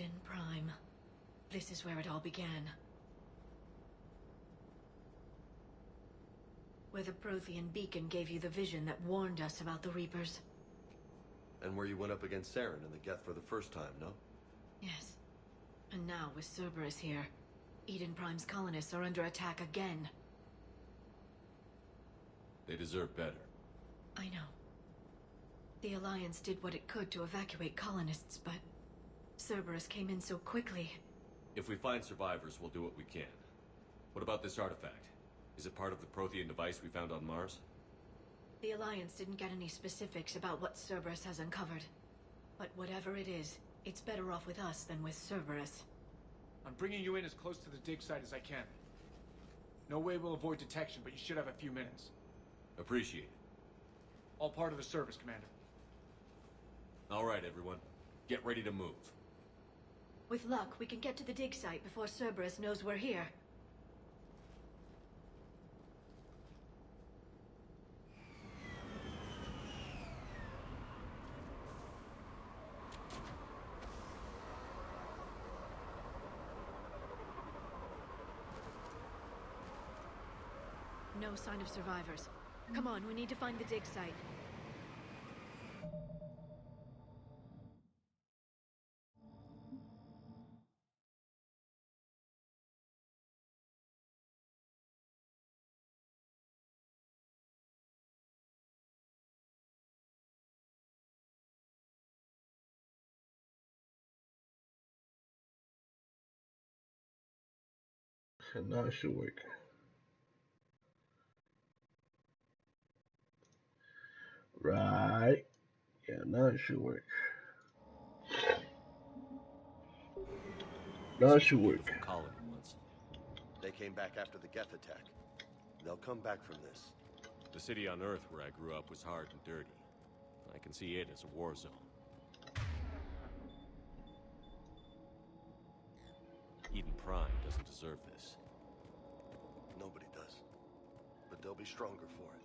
Eden Prime. This is where it all began. Where the Prothean beacon gave you the vision that warned us about the Reapers. And where you went up against Saren and the Geth for the first time, no? Yes. And now, with Cerberus here, Eden Prime's colonists are under attack again. They deserve better. I know. The Alliance did what it could to evacuate colonists, but Cerberus came in so quickly. If we find survivors, we'll do what we can. What about this artifact? Is it part of the Prothean device we found on Mars? The Alliance didn't get any specifics about what Cerberus has uncovered. But whatever it is, it's better off with us than with Cerberus. I'm bringing you in as close to the dig site as I can. No way we'll avoid detection, but you should have a few minutes. Appreciate it. All part of the service, Commander. All right, everyone. Get ready to move. With luck, we can get to the dig site before Cerberus knows we're here. No sign of survivors. Come on, we need to find the dig site. Now it should work. Right. Yeah, now it should work. Now it should work. Colony once. They came back after the Geth attack. They'll come back from this. The city on Earth where I grew up was hard and dirty. I can see it as a war zone. Eden Prime doesn't deserve this. Nobody does. But they'll be stronger for it.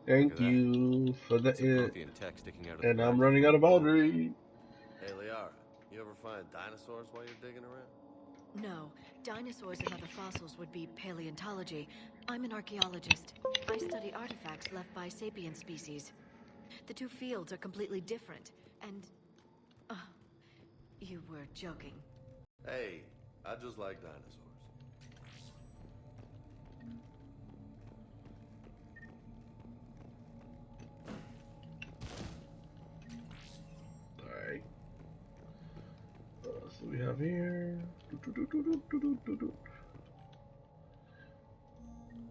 Thank you for the Prothean tech sticking out of and the I'm ground. running out of battery. Hey, Liara, you ever find dinosaurs while you're digging around? No, dinosaurs and other fossils would be paleontology. I'm an archaeologist. I study artifacts left by sapient species. The two fields are completely different, and... you were joking. Hey, I just like dinosaurs. Alright. So we have here.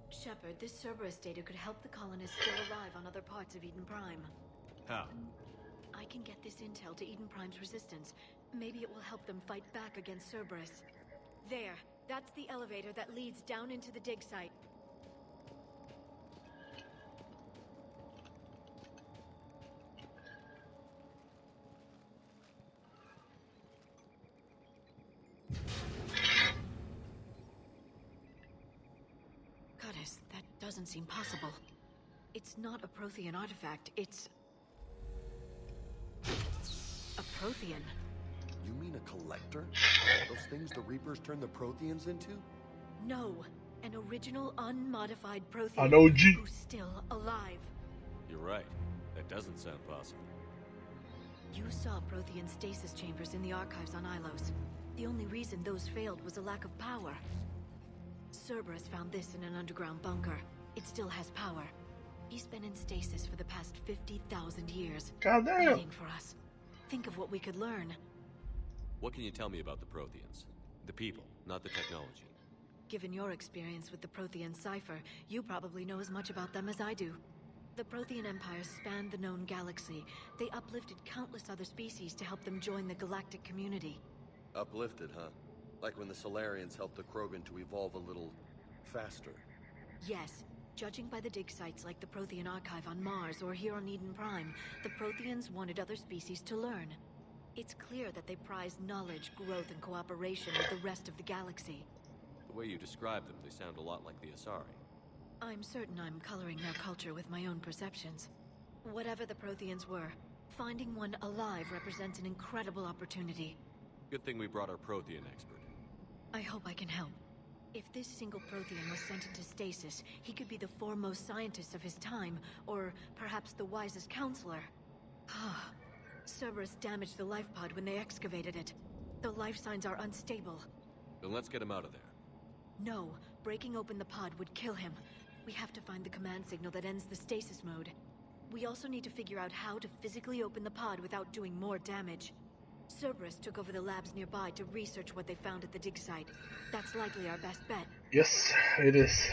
Shepard, this Cerberus data could help the colonists still alive on other parts of Eden Prime. How? I can get this intel to Eden Prime's resistance. Maybe it will help them fight back against Cerberus. There. That's the elevator that leads down into the dig site. Goddess, that doesn't seem possible. It's not a Prothean artifact, it's... a Prothean. You mean a collector? Those things the Reapers turned the Protheans into? No, an original, unmodified Prothean An OG. who's still alive. You're right. That doesn't sound possible. You saw Prothean stasis chambers in the archives on Ilos. The only reason those failed was a lack of power. Cerberus found this in an underground bunker. It still has power. He's been in stasis for the past 50,000 years. Goddamn. Waiting for us. Think of what we could learn. What can you tell me about the Protheans? The people, not the technology. Given your experience with the Prothean cipher, you probably know as much about them as I do. The Prothean Empire spanned the known galaxy. They uplifted countless other species to help them join the galactic community. Uplifted, huh? Like when the Solarians helped the Krogan to evolve a little faster. Yes. Judging by the dig sites like the Prothean Archive on Mars or here on Eden Prime, the Protheans wanted other species to learn. It's clear that they prize knowledge, growth, and cooperation with the rest of the galaxy. The way you describe them, they sound a lot like the Asari. I'm certain I'm coloring their culture with my own perceptions. Whatever the Protheans were, Finding one alive represents an incredible opportunity. Good thing we brought our Prothean expert. I hope I can help. If this single Prothean was sent into stasis, he could be the foremost scientist of his time, or perhaps the wisest counselor. Cerberus damaged the life pod when they excavated it. The life signs are unstable. Then let's get him out of there. No, breaking open the pod would kill him. We have to find the command signal that ends the stasis mode. We also need to figure out how to physically open the pod without doing more damage. Cerberus took over the labs nearby to research what they found at the dig site. That's likely our best bet. Yes, it is.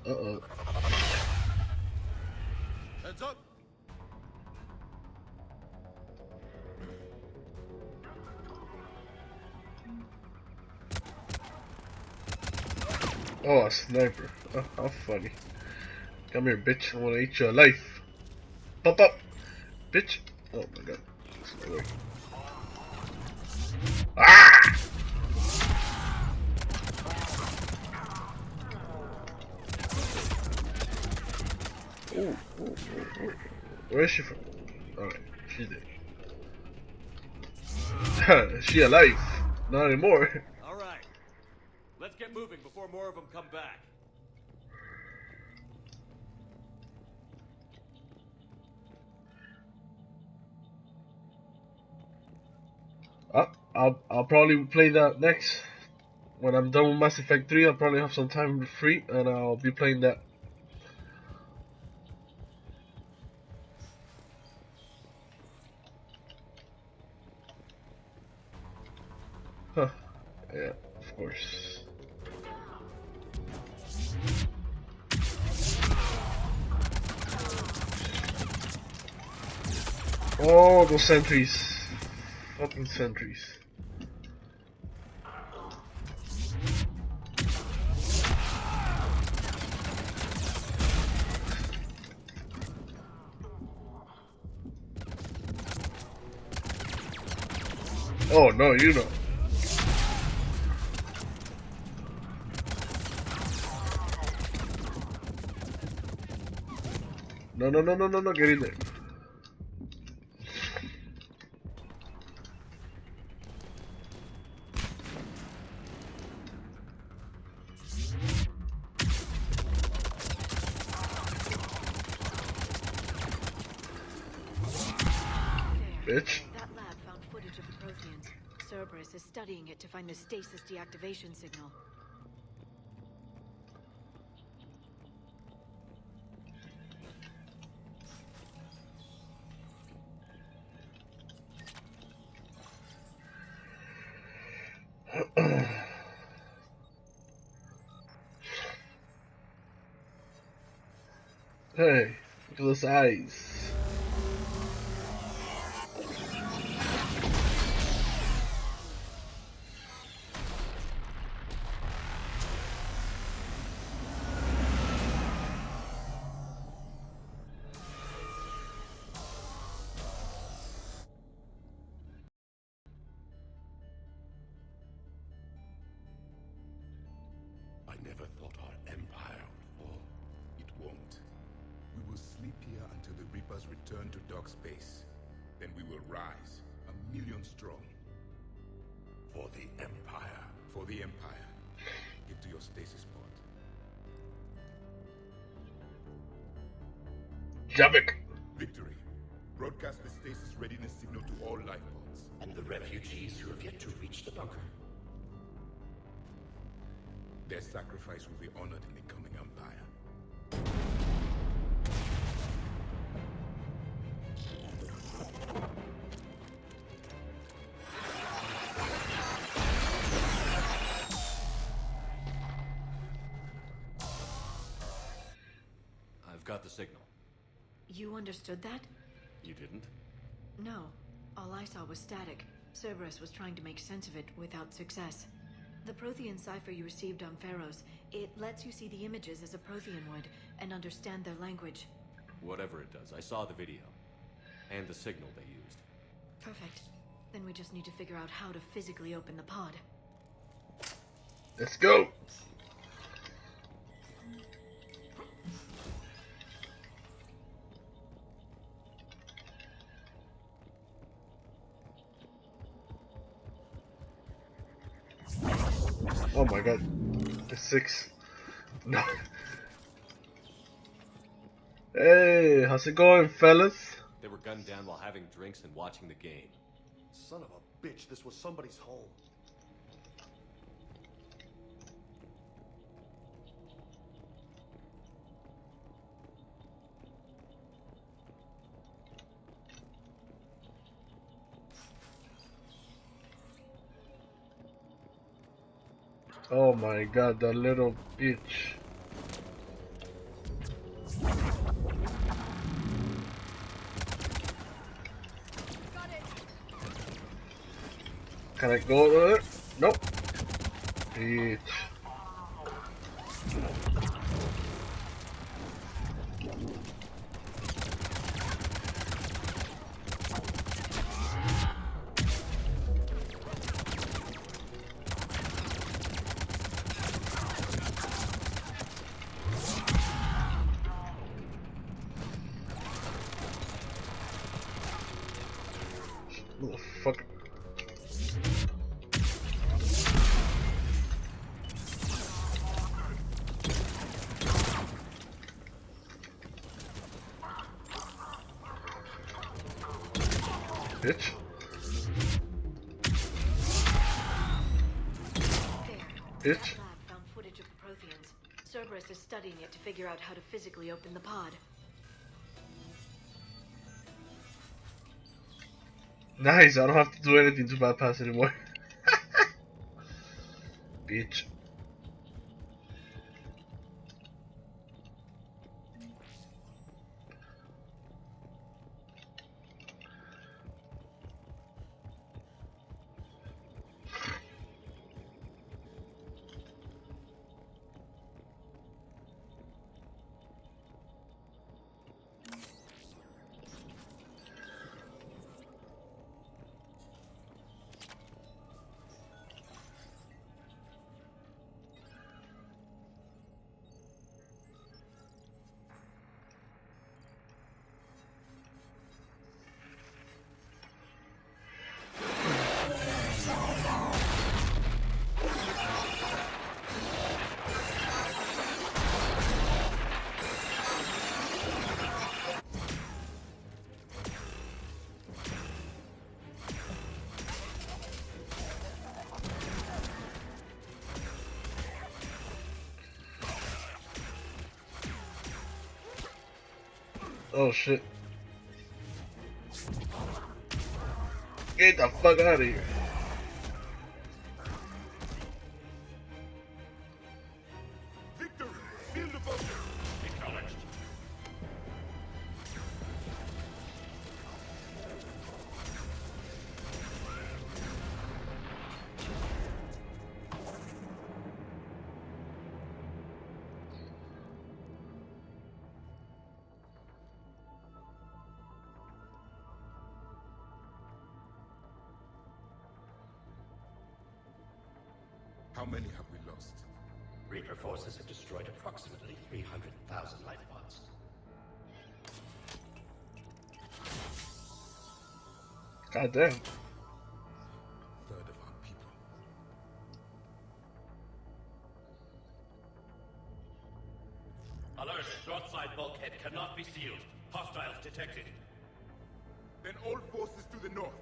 Uh-oh. Heads up! Oh, a sniper. Oh, how funny. Come here, bitch. I wanna eat your life. Pop up! Bitch! Oh my god. Away. Ah! Ooh, ooh, ooh, ooh. Where is she from? Alright, she's dead. She alive? Not anymore. All right. Let's get moving before more of them come back. I'll probably play that next. When I'm done with Mass Effect 3, I'll probably have some time free and I'll be playing that. Huh. Yeah, of course. Oh, those sentries. Fucking sentries. Oh no, you know. No, no, no, no, no, no, get in there. Bitch. That lab found footage of the Protheans. Cerberus is studying it to find the stasis deactivation signal. Hey, look at those eyes. I never thought our empire would fall. It won't. We will sleep here until the Reapers return to dark space. Then we will rise, 1,000,000 strong. For the Empire. For the Empire. Get to your stasis pod. Javik. Victory. Broadcast the stasis readiness signal to all life pods. And the refugees who have yet to reach the bunker. Their sacrifice will be honored in the coming Empire. I've got the signal. You understood that? You didn't? No. All I saw was static. Cerberus was trying to make sense of it without success. The Prothean cipher you received on Pharaohs, it lets you see the images as a Prothean would, and understand their language. Whatever it does, I saw the video. And the signal they used. Perfect. Then we just need to figure out how to physically open the pod. Let's go. Oh my god. The 6. No. Hey, how's it going, fellas? They were gunned down while having drinks and watching the game. Son of a bitch, this was somebody's home. Oh my god, that little bitch. Can I go there? Nope. Bitch. Motherfucker. Bitch. There. Bitch. Lab found footage of the Protheans. Cerberus is studying it to figure out how to physically open the pod. Nice, I don't have to do anything to bypass anymore. Bitch. Oh shit. Get the fuck out of here. Victory! Seal the bunker! Acknowledged. How many have we lost? Reaper forces have destroyed approximately 300,000 life pods. God damn. Third of our people. Alert! Broadside bulkhead cannot be sealed. Hostiles detected. Then all forces to the north.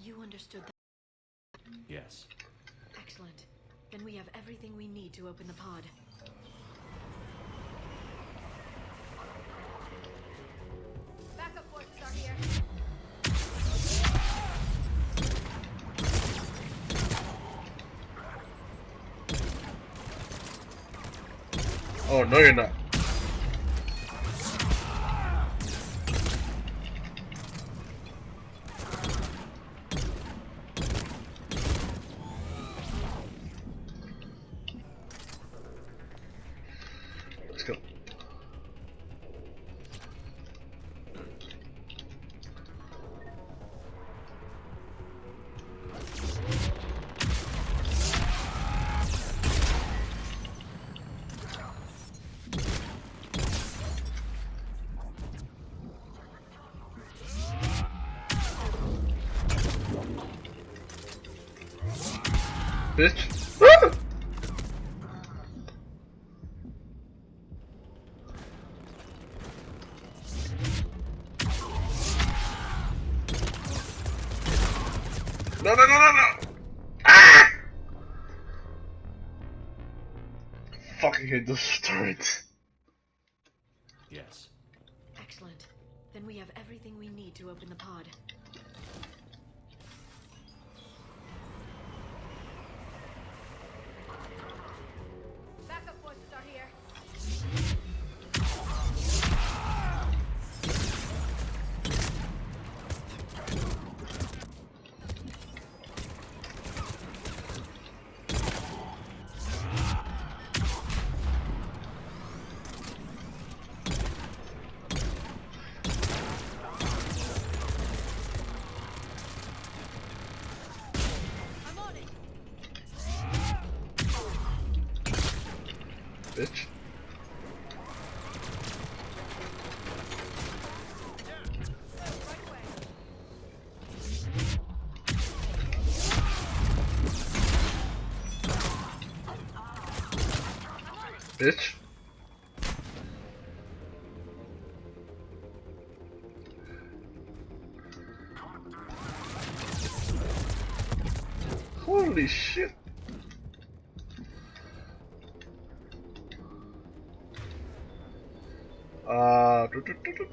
You understood that? Yes. Excellent. Then we have everything we need to open the pod. Backup forces are here. Oh, no you're not. Let's go. bitch. Ah! No, no, no, no, no! Ah! Fucking hate those turrets. Yes. Excellent. Then we have everything we need to open the pod. Backup forces are here. I'm on it. Bitch. Right away. Bitch. Holy shit. Do, do, do, do.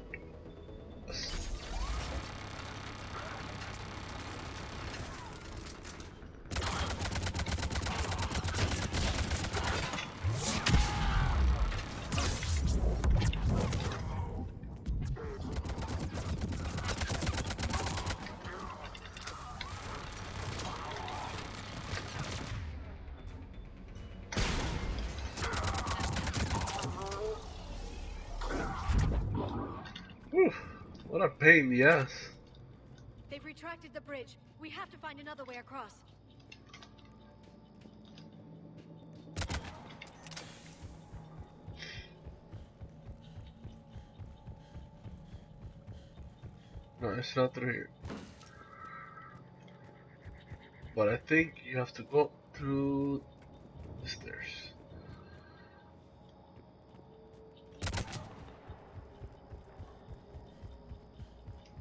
Whew, what a pain in the ass. They've retracted the bridge. We have to find another way across. No, it's not through here. But I think you have to go through the stairs.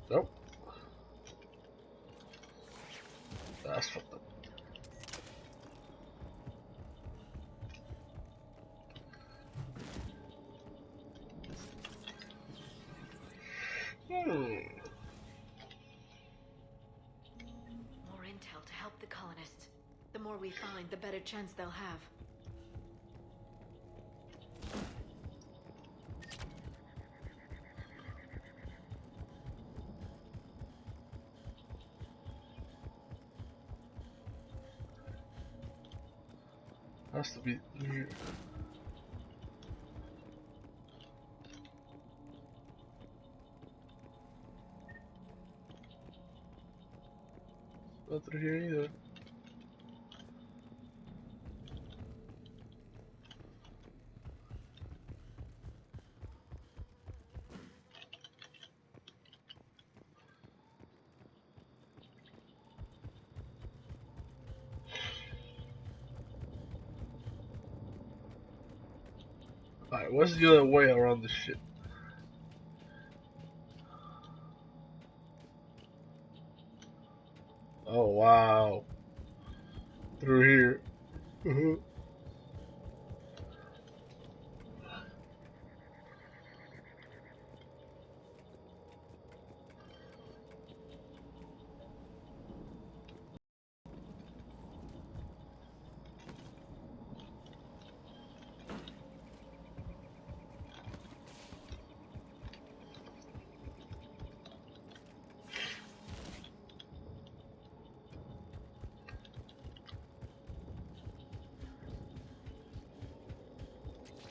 Nope. That's fucked up. More intel to help the colonists. The more we find, the better chance they'll have. Has to be through here. Not through here either. Alright, what's the other way around this shit? Oh wow. Through here.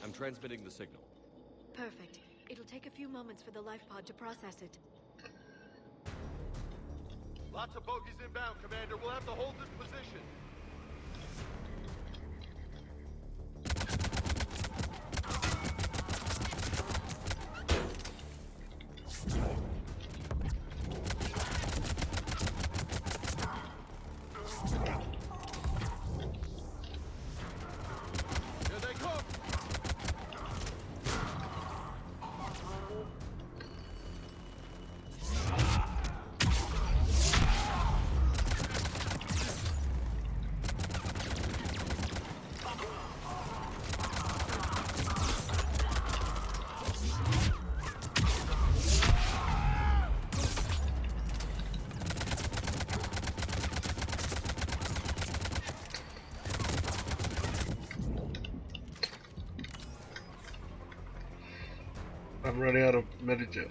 I'm transmitting the signal. Perfect. It'll take a few moments for the life pod to process it. Lots of bogies inbound, Commander. We'll have to hold this position. I'm running out of metagel.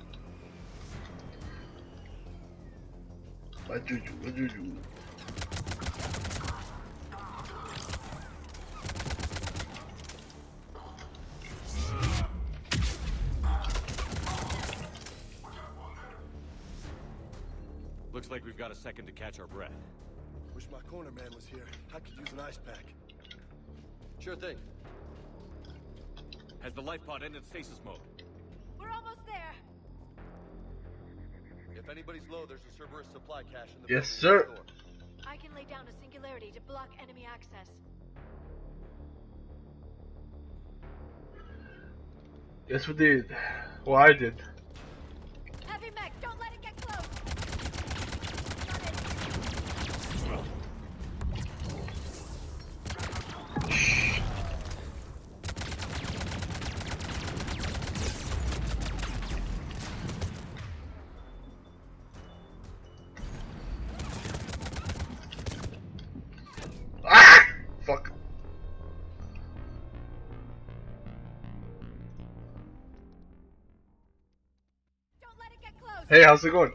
My juju, my juju. Looks like we've got a second to catch our breath. Wish my corner man was here. I could use an ice pack. Sure thing. Has the life pod ended stasis mode? We're almost there. If anybody's low, there's a Cerberus supply cache in the Yes, building sir. next door. I can lay down a singularity to block enemy access. Yes, we did. Well, I did. Heavy mech, don't let it get close. Got it. Ah! Fuck. Don't let it get close. Hey, how's it going?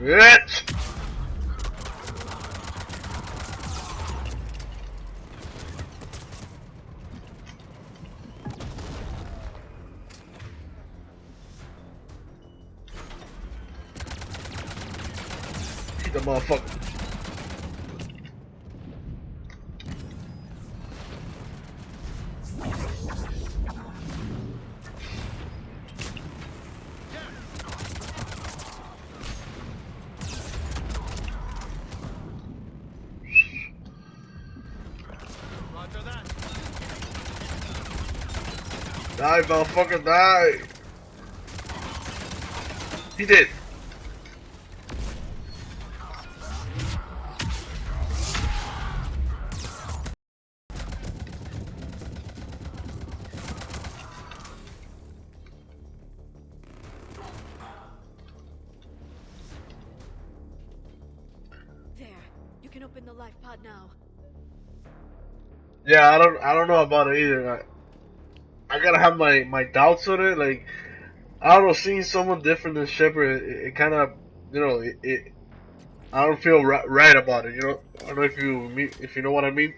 Bitch! Eat the motherfucker. Roger that. Die, motherfucker, die! He did. There. You can open the life pod now. Yeah, I don't know about it either. I gotta have my doubts on it. Like, I don't know, seeing someone different than Shepard, it kind of, you know, I don't feel right about it. You know, I don't know if you know what I mean.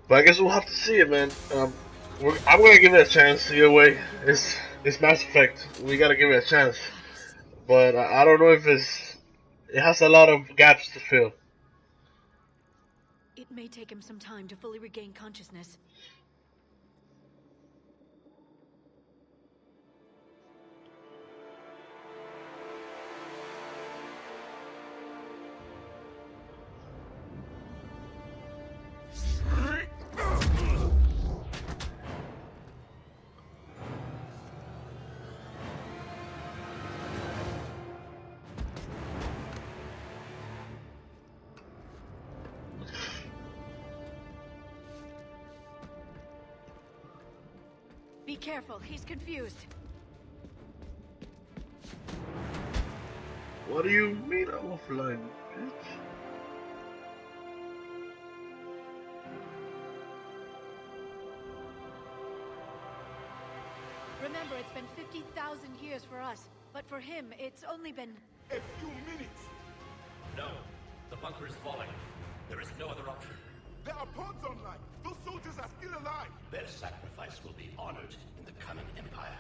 But I guess we'll have to see it, man. I'm gonna give it a chance either way. It's Mass Effect. We gotta give it a chance. But I don't know if it has a lot of gaps to fill. It may take him some time to fully regain consciousness. Be careful, he's confused. What do you mean offline, bitch? Remember, it's been 50,000 years for us, but for him, it's only been... A few minutes. No, the bunker is falling. There is no other option. There are pods online. Those soldiers are still alive. Their sacrifice will be honored in the coming Empire.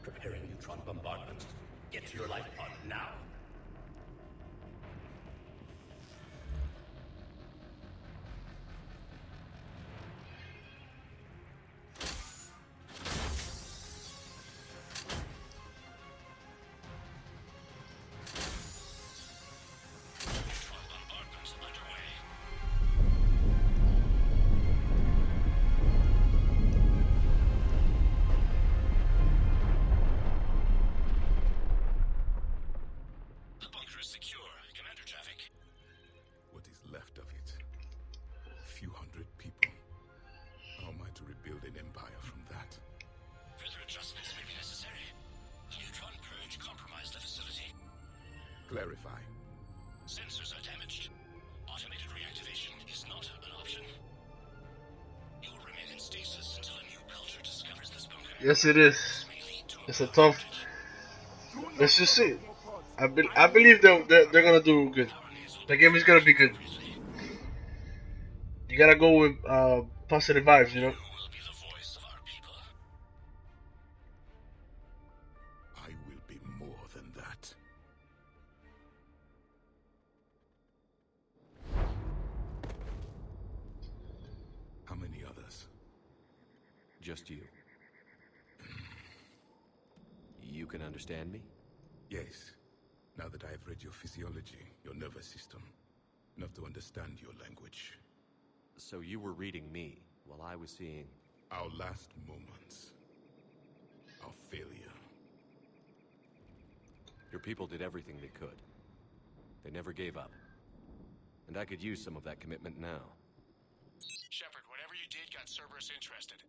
Preparing neutron bombardment. Get to your life pod now. Clarify. Sensors are damaged. Automated reactivation is not an option. You will remain in stasis until a new culture discovers this bunker. Yes, it is. This may lead to It's a tough. Do not Let's just see. more pods. I believe they're gonna do good. The game is gonna be good. You gotta go with positive vibes, you know. You will be the voice of our people. I will be more than that. How many others? Just you. You can understand me? Yes. Now that I have read your physiology, your nervous system, enough to understand your language. So you were reading me while I was seeing... Our last moments. Our failure. Your people did everything they could. They never gave up. And I could use some of that commitment now. Shepard, whatever you did got Cerberus interested.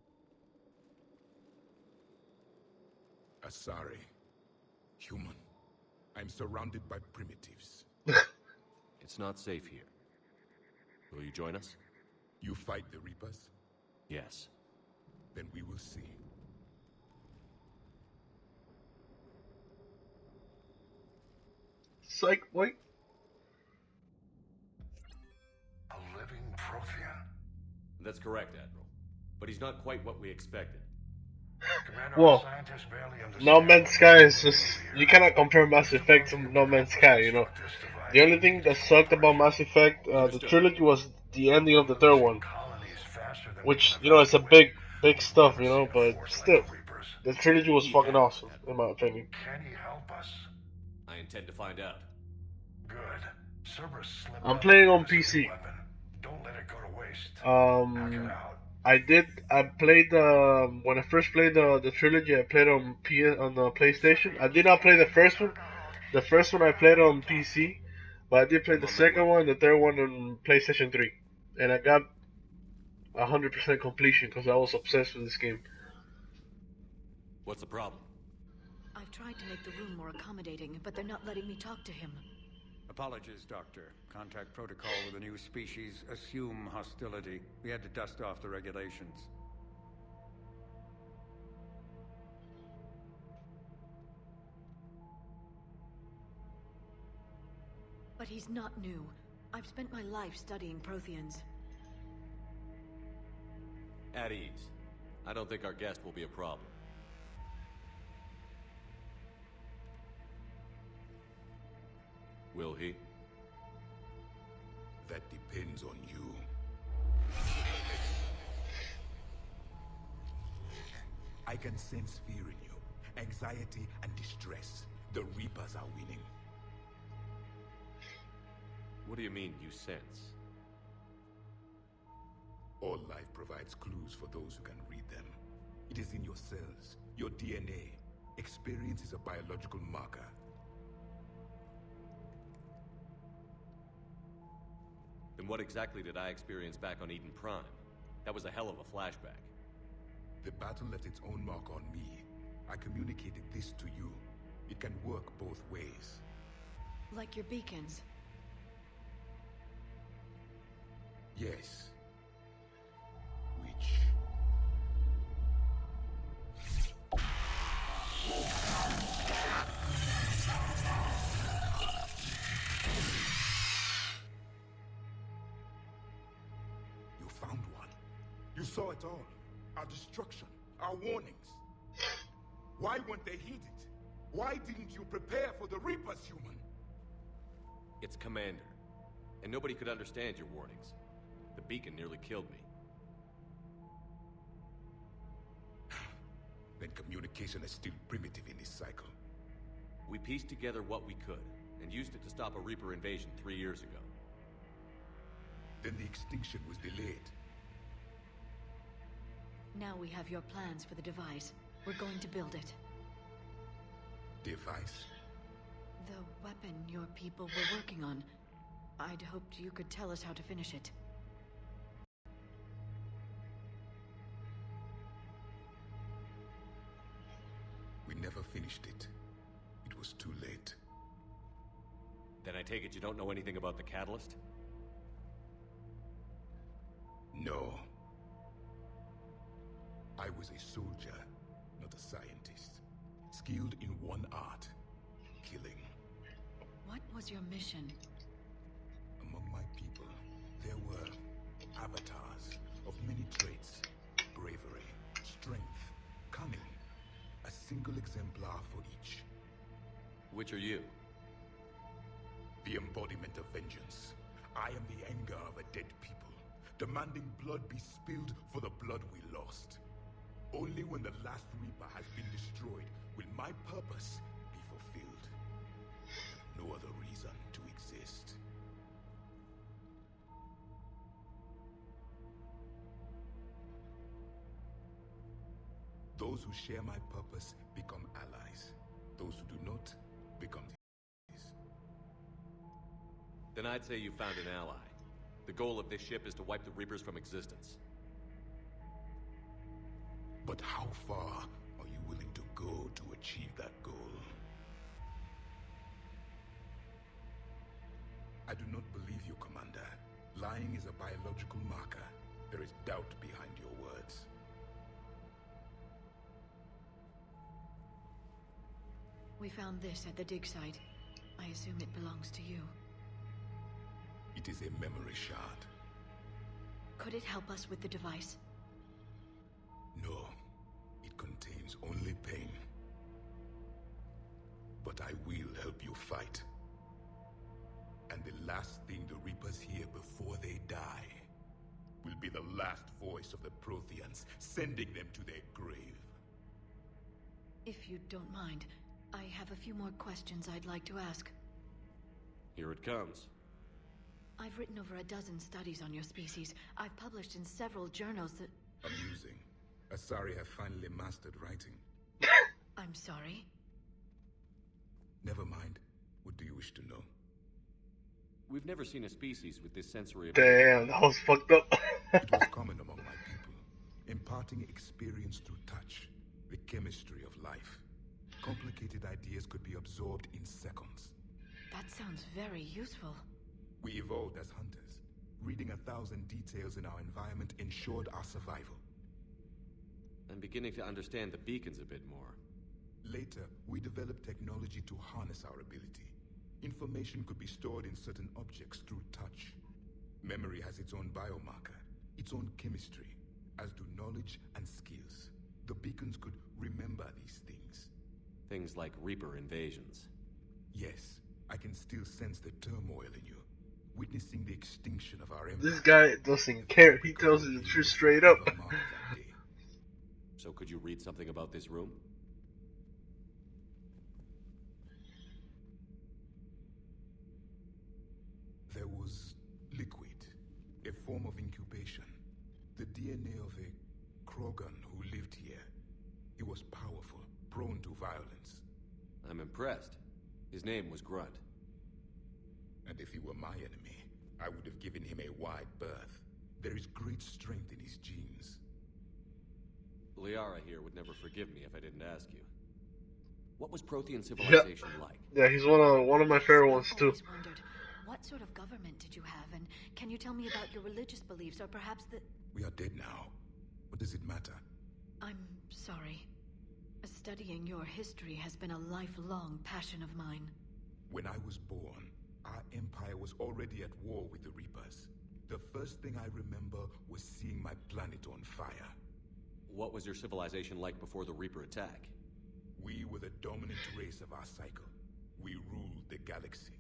Asari. Human. I'm surrounded by primitives. It's not safe here. Will you join us? You fight the Reapers? Yes. Then we will see. Psych, wait. A living Prothean. That's correct, Admiral. But he's not quite what we expected. Commander, Well, scientists barely understand. No Man's Sky is just, you cannot compare Mass Effect to No Man's Sky, you know. The only thing that sucked about Mass Effect, the trilogy, was the ending of the third one, which, you know, it's a big stuff, you know, but still, the trilogy was fucking awesome, in my opinion. Can he help us? I intend to find out. Good. Cerberus slipped I'm out playing on with his PC. weapon. Don't let it go to waste. Knock it out. I played, when I first played the trilogy, I played on the PlayStation. I did not play the first one. The first one I played on PC, but I did play the second one, the third one on PlayStation 3. And I got 100% completion because I was obsessed with this game. What's the problem? I've tried to make the room more accommodating, but they're not letting me talk to him. Apologies, Doctor. Contact protocol with a new species. Assume hostility. We had to dust off the regulations. But he's not new. I've spent my life studying Protheans. At ease. I don't think our guest will be a problem. Will he? That depends on you. I can sense fear in you, anxiety and distress. The Reapers are winning. What do you mean, you sense? All life provides clues for those who can read them. It is in your cells, your DNA. Experience is a biological marker. Then what exactly did I experience back on Eden Prime? That was a hell of a flashback. The battle left its own mark on me. I communicated this to you. It can work both ways. Like your beacons. Yes. Which... You found one. You saw it all. Our destruction, our warnings. Why weren't they heeded? Why didn't you prepare for the Reapers, human? It's Commander. And nobody could understand your warnings. The beacon nearly killed me. Then communication is still primitive in this cycle. We pieced together what we could, and used it to stop a Reaper invasion 3 years ago. Then the extinction was delayed. Now we have your plans for the device. We're going to build it. Device? The weapon your people were working on. I'd hoped you could tell us how to finish it. We never finished it. It was too late. Then I take it you don't know anything about the catalyst? No. I was a soldier, not a scientist. Skilled in one art, killing. What was your mission? Among my people, there were avatars of many traits. Bravery, strength, cunning. A single exemplar for each. Which are you? The embodiment of vengeance. I am the anger of a dead people, demanding blood be spilled for the blood we lost. Only when the last Reaper has been destroyed will my purpose be fulfilled. No other reason to exist. Those who share my purpose become allies. Those who do not become enemies. Then I'd say you found an ally. The goal of this ship is to wipe the Reapers from existence. But how far are you willing to go to achieve that goal? I do not believe you, Commander. Lying is a biological marker. There is doubt behind your words. We found this at the dig site. I assume it belongs to you. It is a memory shard. Could it help us with the device? No, it contains only pain. But I will help you fight. And the last thing the Reapers hear before they die will be the last voice of the Protheans, sending them to their grave. If you don't mind, I have a few more questions I'd like to ask. Here it comes. I've written over a dozen studies on your species. I've published in several journals that... Amusing. Asari have finally mastered writing. I'm sorry? Never mind. What do you wish to know? We've never seen a species with this sensory ability. Damn, that was fucked up. It was common among my people, imparting experience through touch, the chemistry of life. Complicated ideas could be absorbed in seconds. That sounds very useful. We evolved as hunters. Reading 1,000 details in our environment ensured our survival. I'm beginning to understand the beacons a bit more. Later, we developed technology to harness our ability. Information could be stored in certain objects through touch. Memory has its own biomarker, its own chemistry, as do knowledge and skills. The beacons could remember these things. Things like Reaper invasions. Yes, I can still sense the turmoil in you, witnessing the extinction of our empire. This guy doesn't care. He tells you the truth straight up. So could you read something about this room? There was liquid, a form of incubation. The DNA of a Krogan who lived here. He was powerful, prone to violence. I'm impressed. His name was Grunt. And if he were my enemy, I would have given him a wide berth. There is great strength in his genes. Liara here would never forgive me if I didn't ask you. What was Prothean civilization like? Yeah, he's one of my favorite ones too. I've always wondered, what sort of government did you have, and can you tell me about your religious beliefs, or perhaps the... We are dead now. What does it matter? I'm sorry. Studying your history has been a lifelong passion of mine. When I was born, our empire was already at war with the Reapers. The first thing I remember was seeing my planet on fire. What was your civilization like before the Reaper attack? We were the dominant race of our cycle. We ruled the galaxy.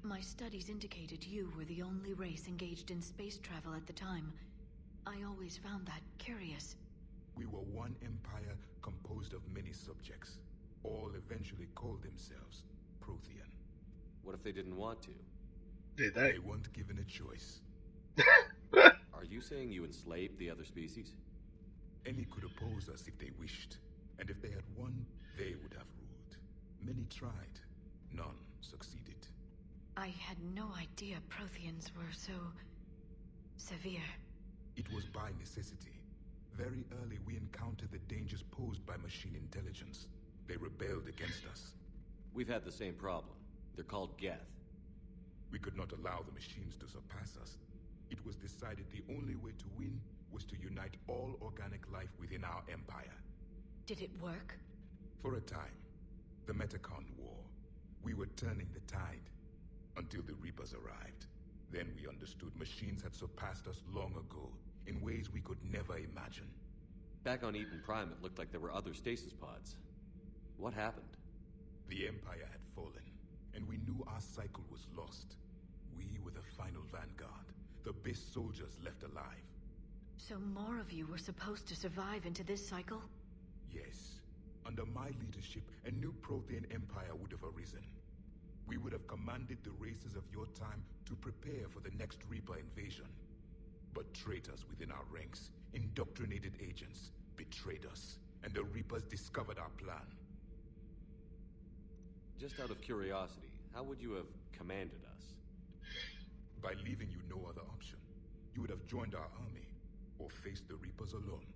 My studies indicated you were the only race engaged in space travel at the time. I always found that curious. We were one empire composed of many subjects. All eventually called themselves Prothean. What if they didn't want to? They weren't given a choice. Are you saying you enslaved the other species? Any could oppose us if they wished. And if they had won, they would have ruled. Many tried. None succeeded. I had no idea Protheans were so... severe. It was by necessity. Very early we encountered the dangers posed by machine intelligence. They rebelled against us. We've had the same problem. They're called Geth. We could not allow the machines to surpass us. It was decided the only way to win was to unite all organic life within our empire. Did it work? For a time. The Metacon War. We were turning the tide. Until the Reapers arrived. Then we understood machines had surpassed us long ago, in ways we could never imagine. Back on Eden Prime, it looked like there were other stasis pods. What happened? The Empire had fallen, and we knew our cycle was lost. We were the final vanguard, the best soldiers left alive. So more of you were supposed to survive into this cycle? Yes. Under my leadership, a new Prothean empire would have arisen. We would have commanded the races of your time to prepare for the next Reaper invasion. But traitors within our ranks, indoctrinated agents, betrayed us, and the Reapers discovered our plan. Just out of curiosity, how would you have commanded us? By leaving you no other option. You would have joined our army, or faced the Reapers alone.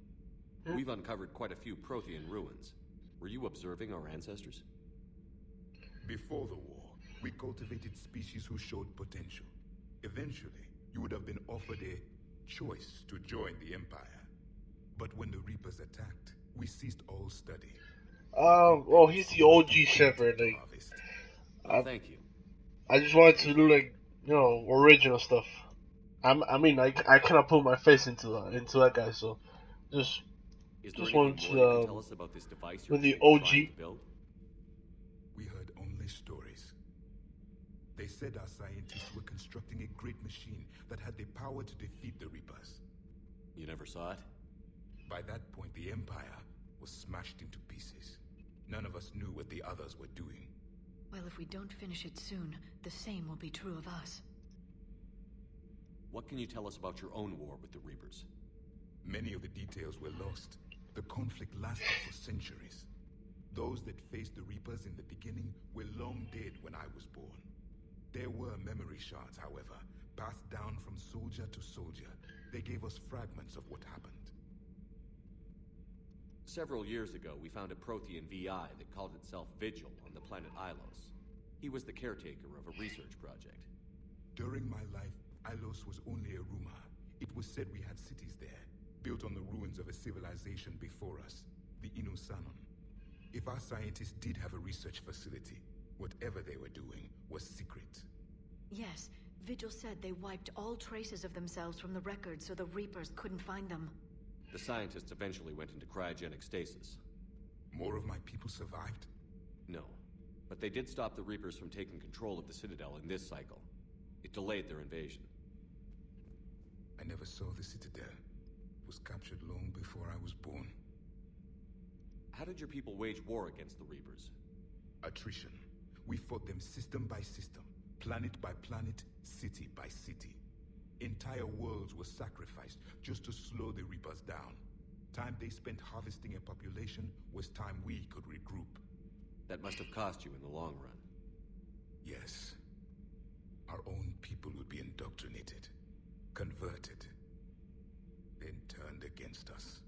We've uncovered quite a few Prothean ruins. Were you observing our ancestors? Before the war, we cultivated species who showed potential. Eventually, you would have been offered a choice to join the Empire. But when the Reapers attacked, we ceased all study. Well, he's the OG Shepherd. Like, thank you. I just wanted to do like, original stuff. I cannot put my face into that guy, so just wanted to tell us about this device with the trying OG. to build? We heard only stories. They said our scientists were constructing a great machine that had the power to defeat the Reapers. You never saw it? By that point, the Empire was smashed into pieces. None of us knew what the others were doing. Well, if we don't finish it soon, the same will be true of us. What can you tell us about your own war with the Reapers? Many of the details were lost. The conflict lasted for centuries. Those that faced the Reapers in the beginning were long dead when I was born. There were memory shards, however, passed down from soldier to soldier. They gave us fragments of what happened. Several years ago, we found a Prothean VI that called itself Vigil on the planet Ilos. He was the caretaker of a research project. During my life, Ilos was only a rumor. It was said we had cities there, built on the ruins of a civilization before us, the Inusanon. If our scientists did have a research facility, whatever they were doing was secret. Yes, Vigil said they wiped all traces of themselves from the records so the Reapers couldn't find them. The scientists eventually went into cryogenic stasis. More of my people survived? No, but they did stop the Reapers from taking control of the Citadel in this cycle. It delayed their invasion. I never saw the Citadel. It was captured long before I was born. How did your people wage war against the Reapers? Attrition. We fought them system by system, planet by planet, city by city. Entire worlds were sacrificed just to slow the Reapers down. Time they spent harvesting a population was time we could regroup. That must have cost you in the long run. Yes. Our own people would be indoctrinated, converted, then turned against us.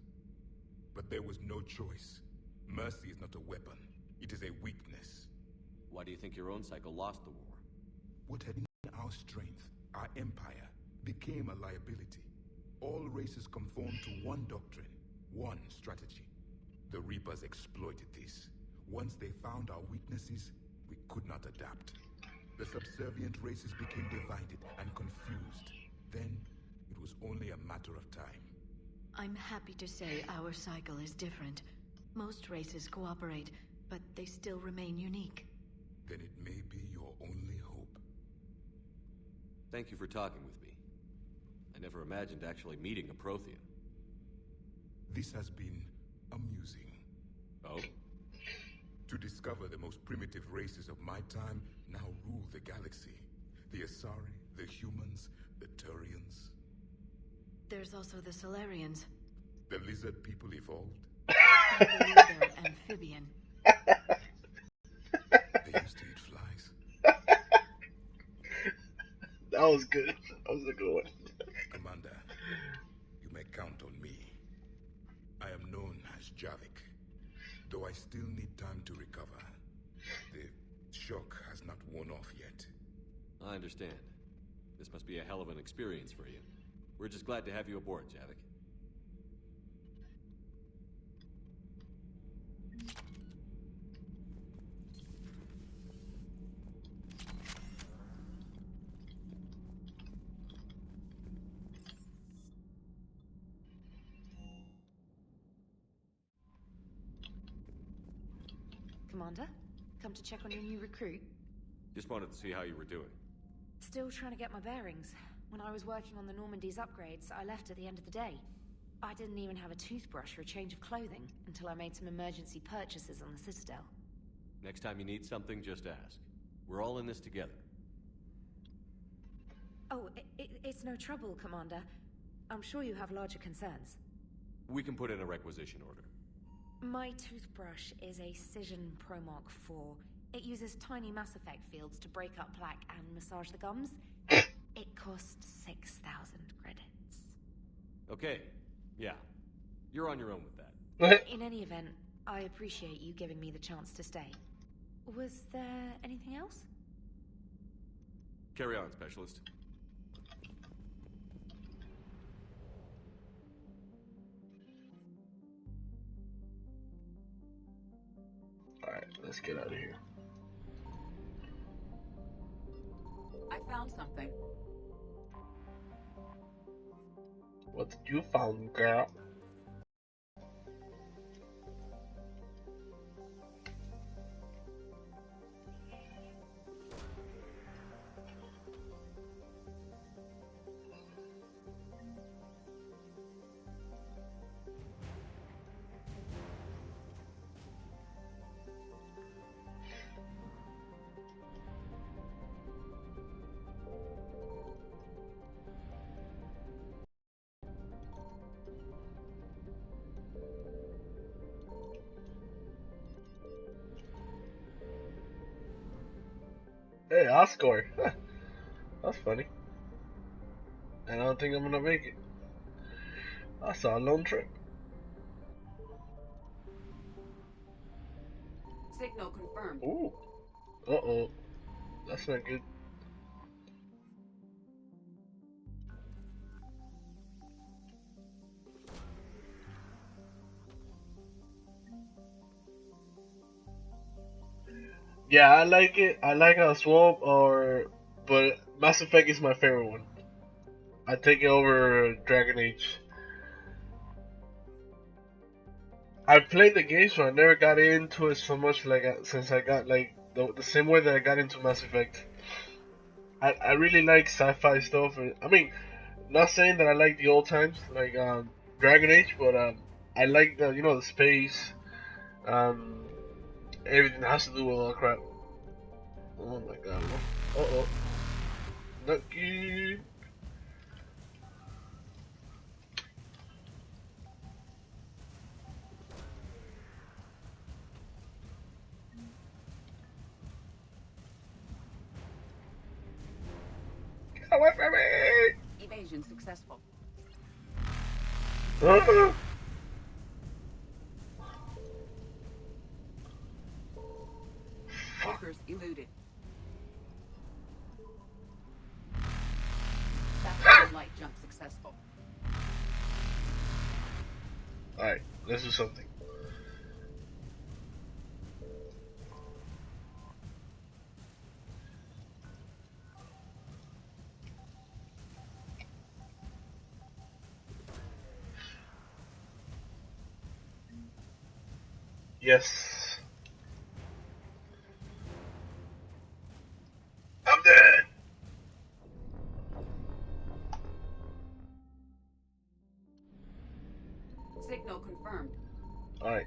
But there was no choice. Mercy is not a weapon. It is a weakness. Why do you think your own cycle lost the war? What had been our strength, our empire, became a liability. All races conformed to one doctrine, one strategy. The Reapers exploited this. Once they found our weaknesses, we could not adapt. The subservient races became divided and confused. Then, it was only a matter of time. I'm happy to say our cycle is different. Most races cooperate, but they still remain unique. Then it may be your only hope. Thank you for talking with me. I never imagined actually meeting a Prothean. This has been amusing. Oh? To discover the most primitive races of my time now rule the galaxy. The Asari, the humans, the Turians. There's also the Solarians. The lizard people evolved. I believe they're amphibian. They used to eat flies. That was good. That was a good one. Commander, you may count on me. I am known as Javik, though I still need time to recover. The shock has not worn off yet. I understand. This must be a hell of an experience for you. We're just glad to have you aboard, Javik. Commander, come to check on your new recruit? Just wanted to see how you were doing. Still trying to get my bearings. When I was working on the Normandy's upgrades, I left at the end of the day. I didn't even have a toothbrush or a change of clothing until I made some emergency purchases on the Citadel. Next time you need something, just ask. We're all in this together. Oh, it's no trouble, Commander. I'm sure you have larger concerns. We can put in a requisition order. My toothbrush is a Cision Pro Mark IV. It uses tiny Mass Effect fields to break up plaque and massage the gums. It costs 6,000 credits. Okay, yeah. You're on your own with that. In any event, I appreciate you giving me the chance to stay. Was there anything else? Carry on, Specialist. Alright, let's get out of here. I found something. What did you found, girl? Hey, Oscar. That's funny. And I don't think I'm gonna make it. I saw a lone trip. Signal confirmed. Ooh. Uh-oh. That's not good. Yeah, I like it. I like a swap but Mass Effect is my favorite one. I take it over Dragon Age. I played the game, so I never got into it so much. Since I got the same way that I got into Mass Effect. I really like sci-fi stuff. I mean, not saying that I like the old times like Dragon Age, but I like the space, um, everything that has to do with all that crap. Oh my god. Uh oh. Lucky. Get away from me! Evasion successful. Workers eluded. That light jump successful. Alright, let's do something. Yes. I'm dead. Signal confirmed. Alright.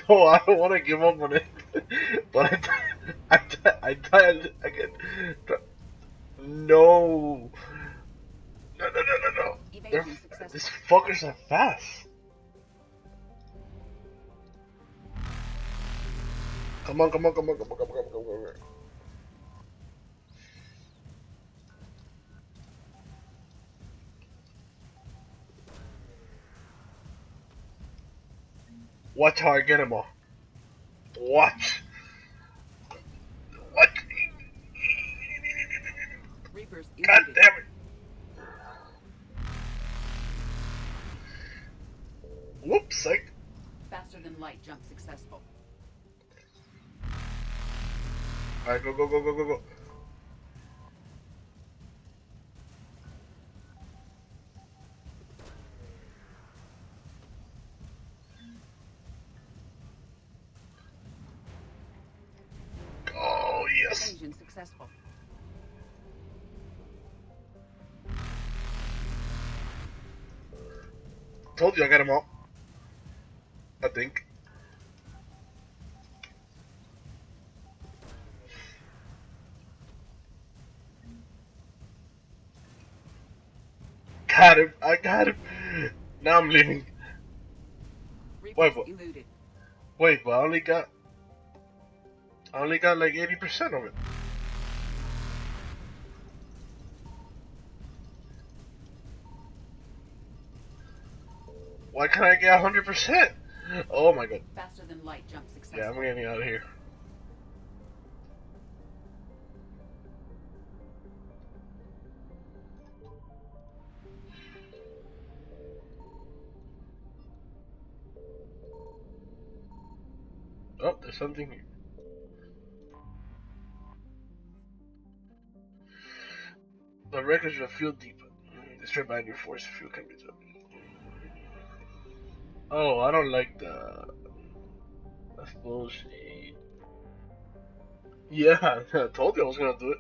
No, I don't want to give up on it, but I died again. No, no. These fuckers are fast. Come on. Watch how I get him all. Watch. What? Reapers God eluded. damn it. Whoops, psych. Faster than light jump successful. Alright, go, go, go, go, go, go. Oh, yes. Evasion successful. Told you I got him all. I think. Got him. I got him. Now I'm leaving. Reapers Wait, eluded. wait, but I only got like 80% of it. Why can't I get 100%? Oh my god. Faster than light jump successful. Yeah, I'm getting out of here. Oh, there's something here. The wreckage of a fuel depot. Destroyed by new force. Fuel can be done. Oh, I don't like the. That's bullshit. Yeah, I told you I was gonna do it.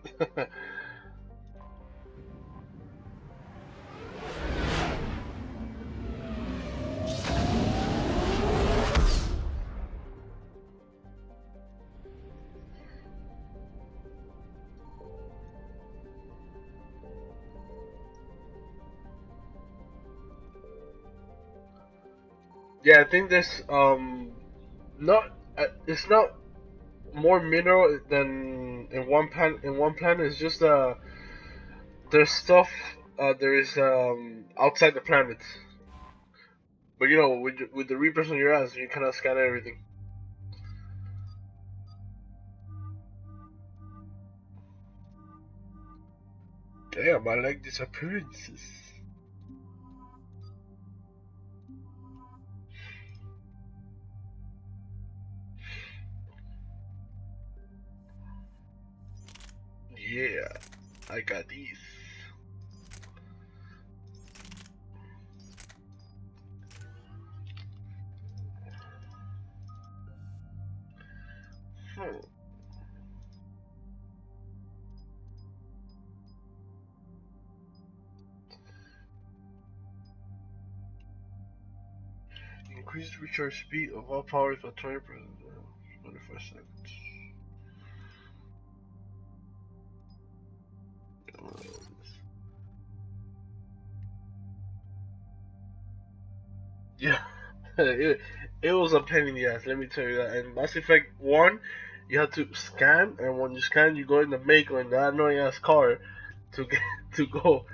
Yeah, I think there's not it's not more mineral than in one planet. In one planet, it's just there's stuff there is outside the planet. But you know, with the Reapers on your ass, you kind of scan everything. Damn, I like these appearances. Yeah, I got these. Increased recharge speed of all powers by 20%. 25 seconds. Yeah, it was a pain in the ass, let me tell you that. And Mass Effect 1, you have to scan, and when you scan, you go in the Mako in that annoying ass car to get to go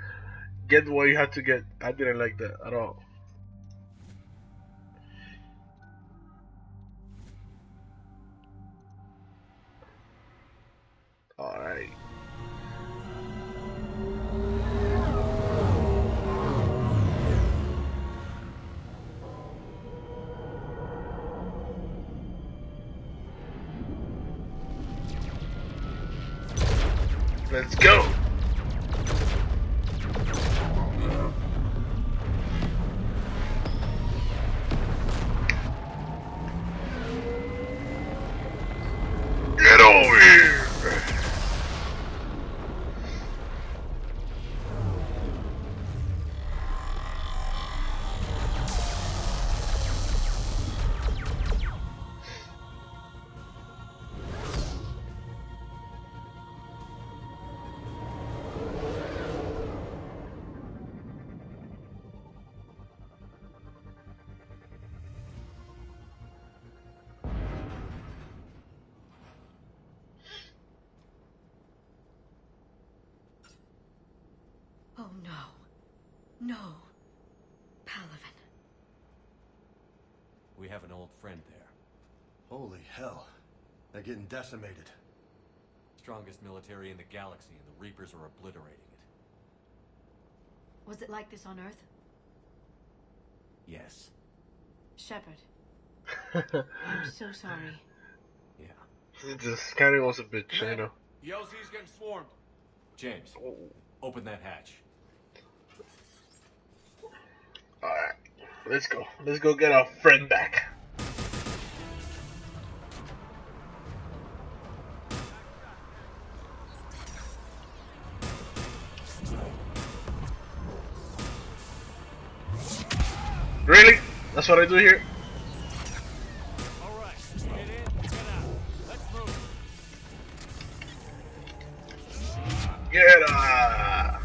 get what you had to get. I didn't like that at all. Alright. Let's go! Get over here! Oh no. No. Palaven. We have an old friend there. Holy hell. They're getting decimated. Strongest military in the galaxy, and the Reapers are obliterating it. Was it like this on Earth? Yes. Shepard. I'm so sorry. Yeah. He just kind of wants a bitch, you know. The LZ's getting swarmed. James, open that hatch. Alright, let's go. Let's go get our friend back. Really? That's what I do here? Alright, get in, get out. Let's move. Get her!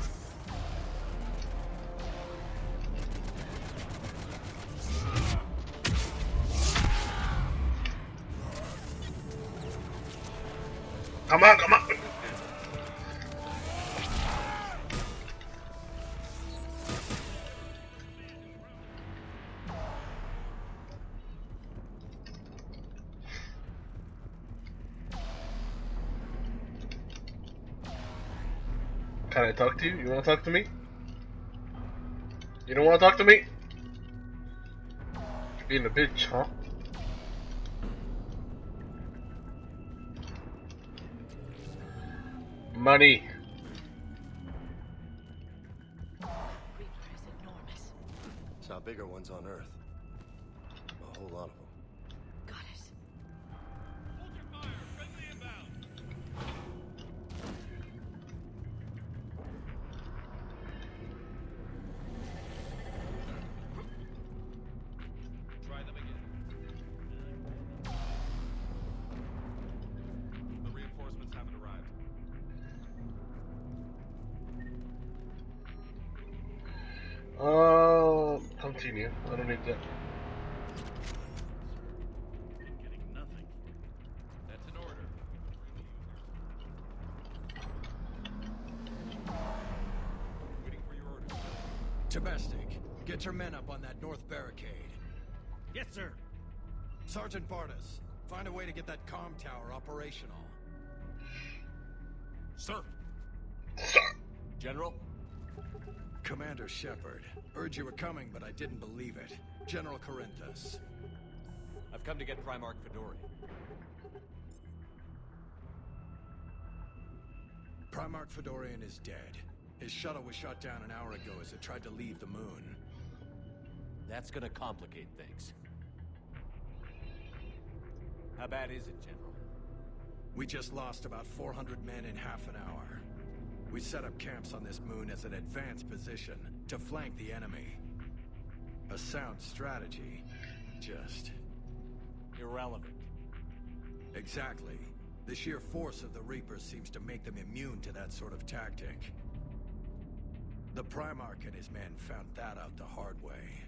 Come on, come on! Can I talk to you? You want to talk to me? You don't want to talk to me? You're being a bitch, huh? Money. Reaper is enormous. Saw bigger ones on Earth. A whole lot of them. Got it. Hold your fire. Friendly inbound. Try them again. The reinforcements haven't arrived. Continue. I don't need that. Getting nothing. That's an order. Waiting for your orders. Domestic, get your men up on that north barricade. Yes, sir. Sergeant Bartas, find a way to get that comm tower operational. Sir. Sir. General? Commander Shepard, heard you were coming, but I didn't believe it. General Corinthus. I've come to get Primarch Fedori. Primarch Fedorian is dead. His shuttle was shot down an hour ago as it tried to leave the moon. That's gonna complicate things. How bad is it, General? We just lost about 400 men in half an hour. We set up camps on this moon as an advanced position to flank the enemy. A sound strategy, just... irrelevant. Exactly. The sheer force of the Reapers seems to make them immune to that sort of tactic. The Primarch and his men found that out the hard way.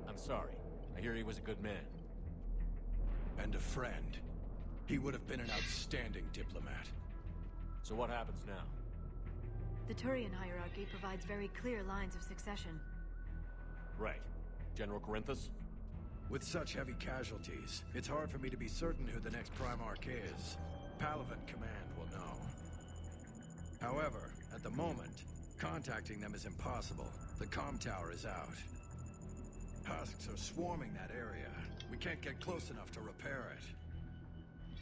I'm sorry. I hear he was a good man. And a friend. He would have been an outstanding diplomat. So what happens now? The Turian hierarchy provides very clear lines of succession. Right. General Corinthus? With such heavy casualties, it's hard for me to be certain who the next Primarch is. Palaven Command will know. However, at the moment, contacting them is impossible. The comm tower is out. Husks are swarming that area. We can't get close enough to repair it.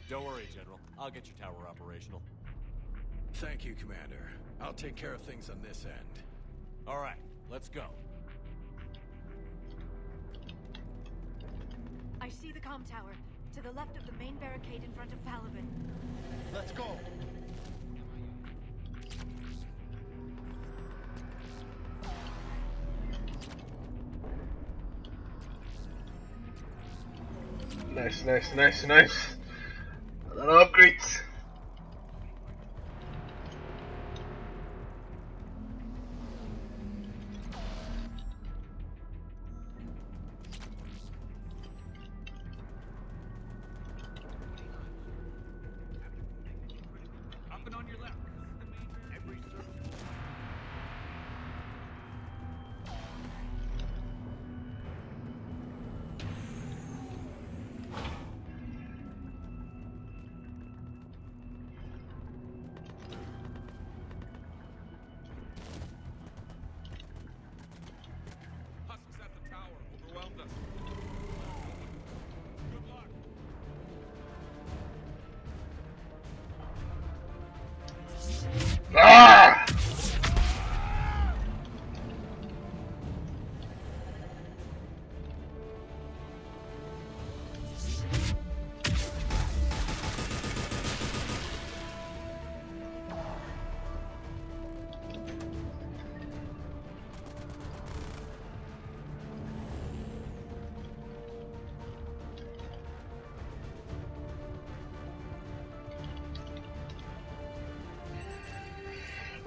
Don't worry, General. I'll get your tower operational. Thank you, Commander. I'll take care of things on this end. All right, let's go. I see the comm tower, to the left of the main barricade in front of Palaven. Let's go! Nice, nice, nice, nice. A lot of upgrades. Up and on your left. Every circle.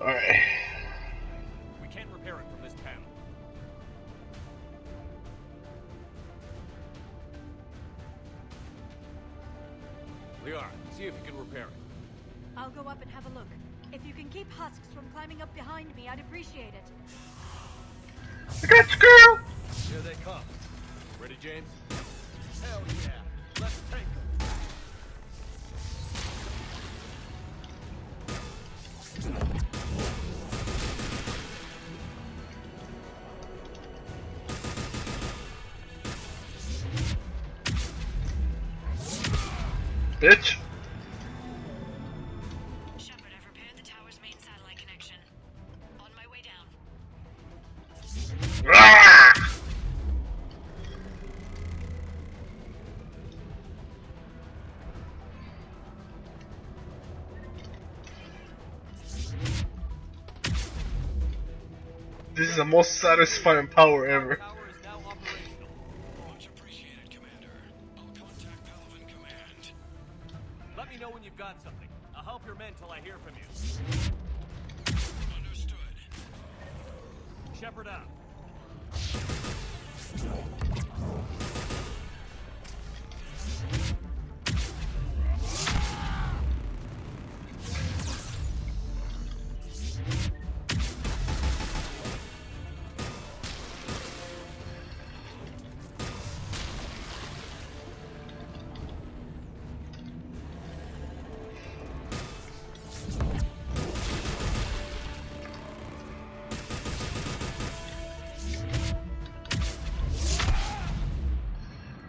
Alright. We can't repair it from this panel. Liara, see if you can repair it. I'll go up and have a look. If you can keep husks from climbing up behind me, I'd appreciate it. I got you, girl! Here they come. Ready, James? Hell yeah. Let's take them. Bitch. Shepard, I've repaired the tower's main satellite connection. On my way down. Ah! This is the most satisfying power ever. Tower is now operational. Much appreciated, Commander. I'll contact Palaven Command. Let me know when you've got something. I'll help your men till I hear from you. Understood. Shepard out.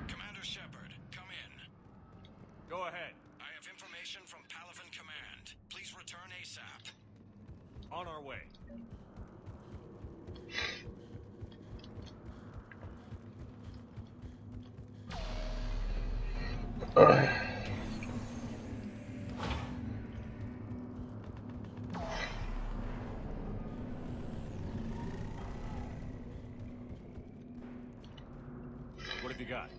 Commander Shepard, come in. Go ahead. I have information from Palaven Command. Please return ASAP. On our way. What have you got?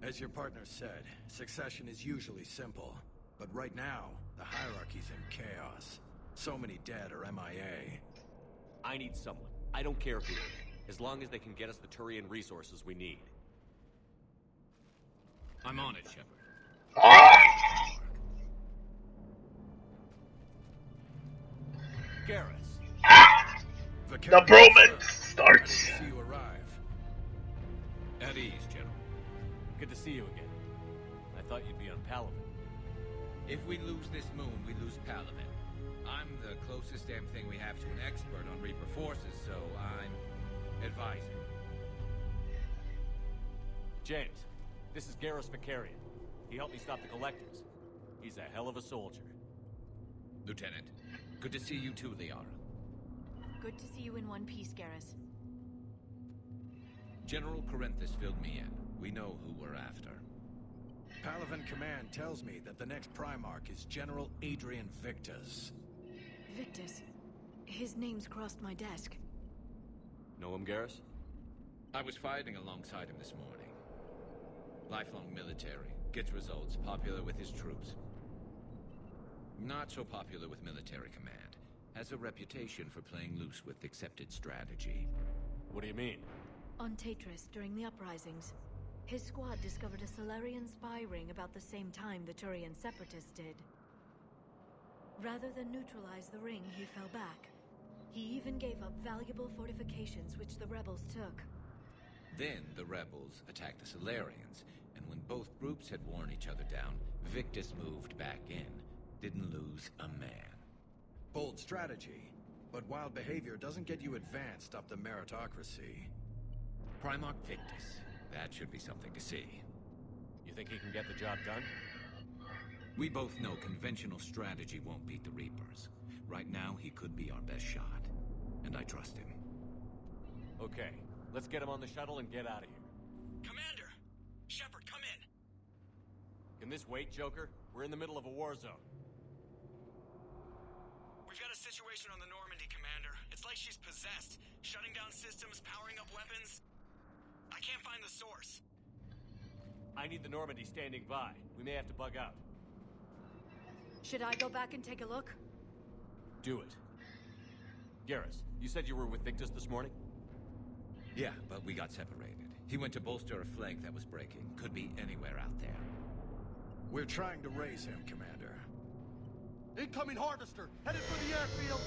As your partner said, succession is usually simple. But right now, the hierarchy's in chaos. So many dead or MIA. I need someone. I don't care who. As long as they can get us the Turian resources we need. I'm on it, Shepard. Garrus. The bromance starts. See you arrive. At ease, General. Good to see you again. I thought you'd be on Palaven. If we lose this moon, we lose Palaven. I'm the closest damn thing we have to an expert on Reaper forces, so I'm advising. James, this is Garrus Vakarian. He helped me stop the Collectors. He's a hell of a soldier. Lieutenant, good to see you too, Liara. Good to see you in one piece, Garrus. General Corinthus filled me in. We know who we're after. Palaven Command tells me that the next Primarch is General Adrian Victus. Victus. His name's crossed my desk. Know him, Garrus? I was fighting alongside him this morning. Lifelong military, gets results, popular with his troops. Not so popular with military command. Has a reputation for playing loose with accepted strategy. What do you mean? On Tatris, during the uprisings, his squad discovered a Solarian spy ring about the same time the Turian separatists did. Rather than neutralize the ring, he fell back. He even gave up valuable fortifications which the rebels took. Then the rebels attacked the Solarians, and when both groups had worn each other down, Victus moved back in. Didn't lose a man. Bold strategy, but wild behavior doesn't get you advanced up the meritocracy. Primarch Victus. That should be something to see. You think he can get the job done? We both know conventional strategy won't beat the Reapers. Right now, he could be our best shot. And I trust him. Okay, let's get him on the shuttle and get out of here. Commander! Shepard, come in! Can this wait, Joker? We're in the middle of a war zone. We've got a situation on the Normandy, Commander. It's like she's possessed. Shutting down systems, powering up weapons. I can't find the source. I need the Normandy standing by. We may have to bug out. Should I go back and take a look? Do it. Garrus, you said you were with Victus this morning? Yeah, but we got separated. He went to bolster a flank that was breaking. Could be anywhere out there. We're trying to raise him, Commander. Incoming harvester, headed for the airfield.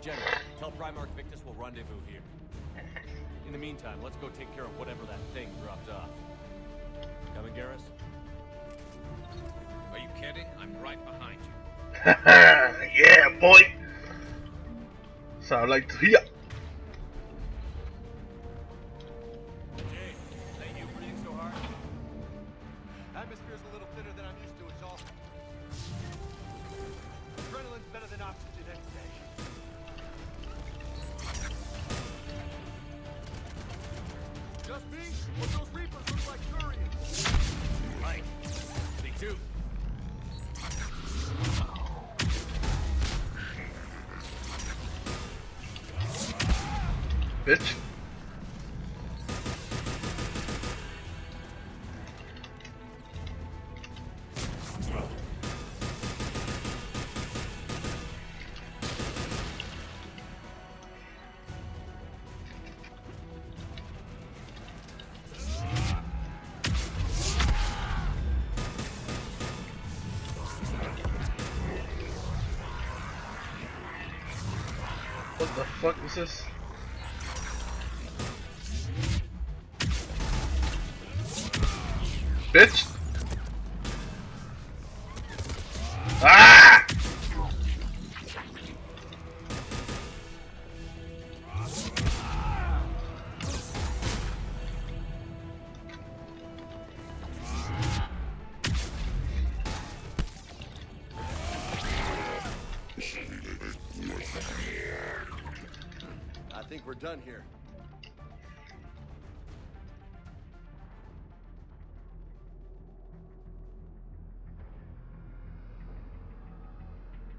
General, tell Primarch Victus we'll rendezvous here. In the meantime, let's go take care of whatever that thing dropped off. Coming, Garrus? Are you kidding? I'm right behind you. Yeah, boy. So I like to hear. Jay, is that you breathing so hard? Atmosphere's a little thinner than I'm used to, it's all. Adrenaline's better than oxygen any day. Just me? Or those Reapers look like Turians? Right. Me too. Bitch. What the fuck is this? Bitch! Ah! I think we're done here.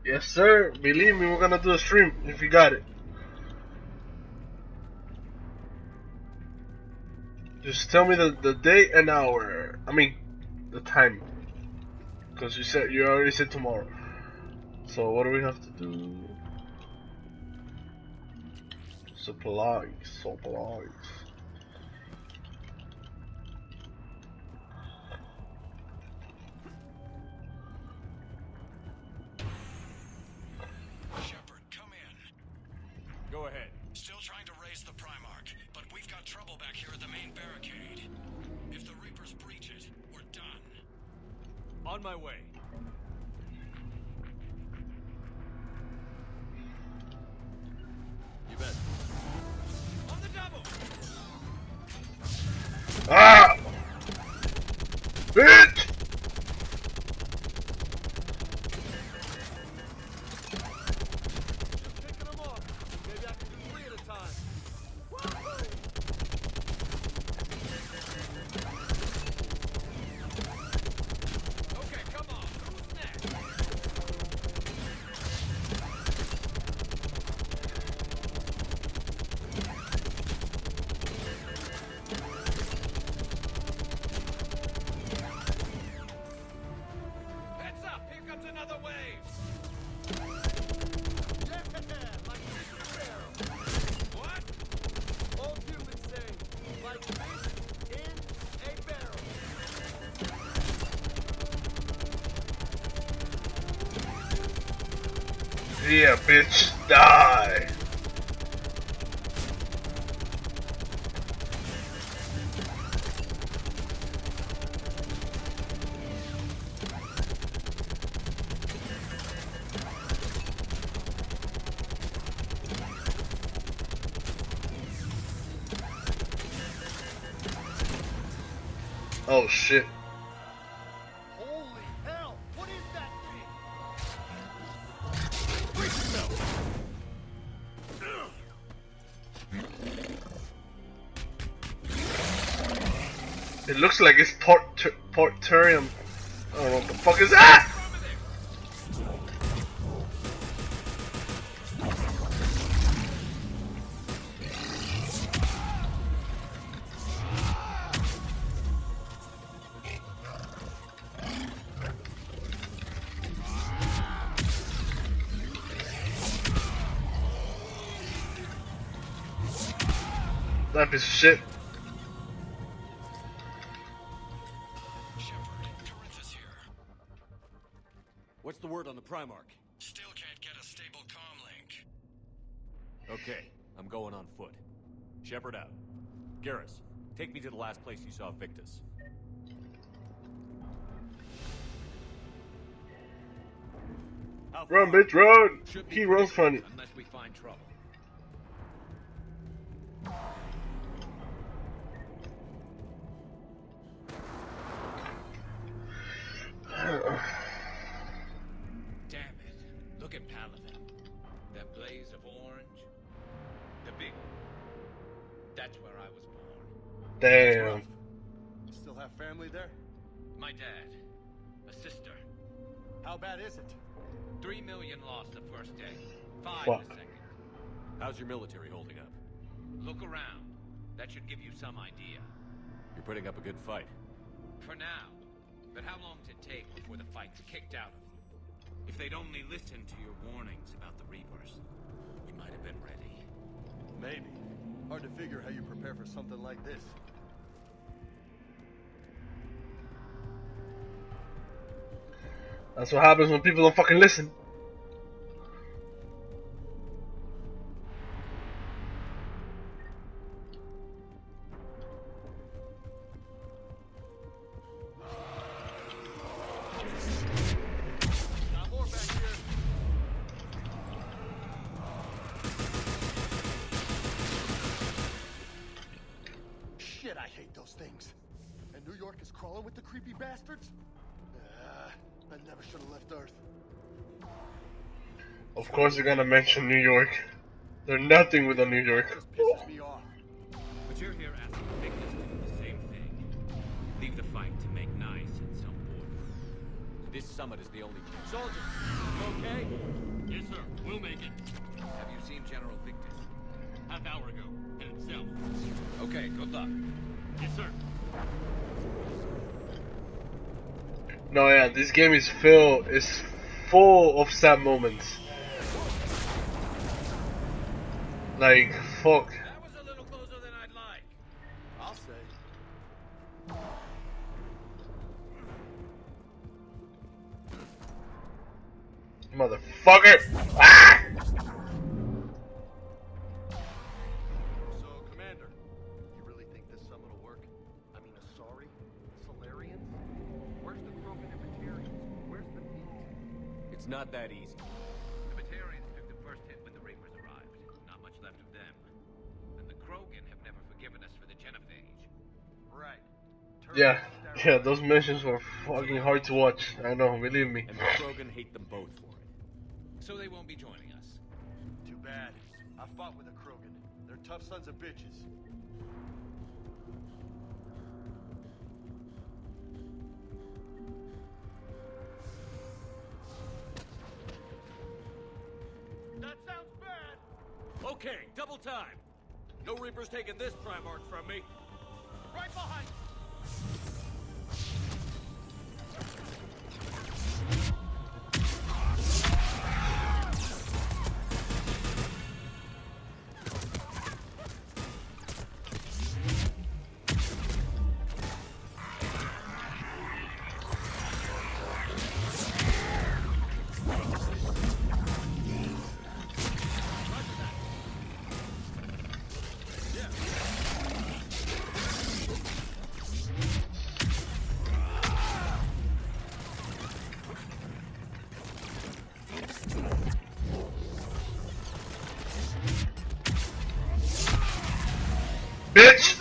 Yes, sir. Believe me, we're gonna do a stream if you got it. Just tell me the date and hour. I mean, the time. Because you already said tomorrow. So what do we have to do? Supplies. Shepard, come in. Go ahead. Still trying to raise the Primarch, but we've got trouble back here at the main barricade. If the Reapers breach it, we're done. On my way. You bet. On the double! Ah! Bitch! Just picking them off. Maybe I can do 3 at a time. Okay, come on. Who's next? Heads up! Here comes another wave! Yeah, like fish in a barrel. What? Old humans say, like fish in a barrel. Yeah, bitch. Die. Oh shit. Holy hell! What is that thing? It looks like it's Prothean. I don't know what the fuck is that? That piece of shit. What's the word on the Primarch? Still can't get a stable comm link. Okay, I'm going on foot. Shepard out. Garrus, take me to the last place you saw Victus. Run, bitch, run! Should be He runs pretty funny. quick unless we find trouble. Damn it. Look at Paladin. That blaze of orange. The big one. That's where I was born. Damn. Still have family there? My dad. A sister. How bad is it? 3 million lost the first day. 5 Fuck. the second. How's your military holding up? Look around. That should give you some idea. You're putting up a good fight. For now. But how long does it take before the fight's kicked out of you? If they'd only listened to your warnings about the Reapers, we might have been ready. Maybe. Hard to figure how you prepare for something like this. That's what happens when people don't fucking listen. Got more back here. Shit, I hate those things. And New York is crawling with the creepy bastards? I never should have left Earth. Of course they're gonna mention New York. They're nothing without New York. Pisses me off. But you're here asking Victus to do the same thing. Leave the fight to make nice in some order. This summit is the only chance. Soldiers, you okay? Yes, sir. We'll make it. Have you seen General Victus? Half hour ago. Headed south. Okay, good luck. Yes, sir. No, yeah, this game is full of sad moments. Like, fuck. That was a little closer than I'd like. I'll say. Motherfucker! Ah! So, Commander, you really think this summit will work? I mean, Asari? Solarians? Where's the Krogan and Batarians? Where's the meat? It's not that easy. The Batarians took the first hit when the Reapers arrived. Not much left of them. And the Krogan have never forgiven us for the Genophage. Right. Yeah, those missions were fucking hard to watch. I know, believe me. And the Krogan hate them both for it. So they won't be joining us. Too bad. I fought with a Krogan. They're tough sons of bitches. That sounds bad. Okay, double time. No Reapers taking this Primarch from me. Right behind. Bitch!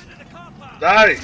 Die!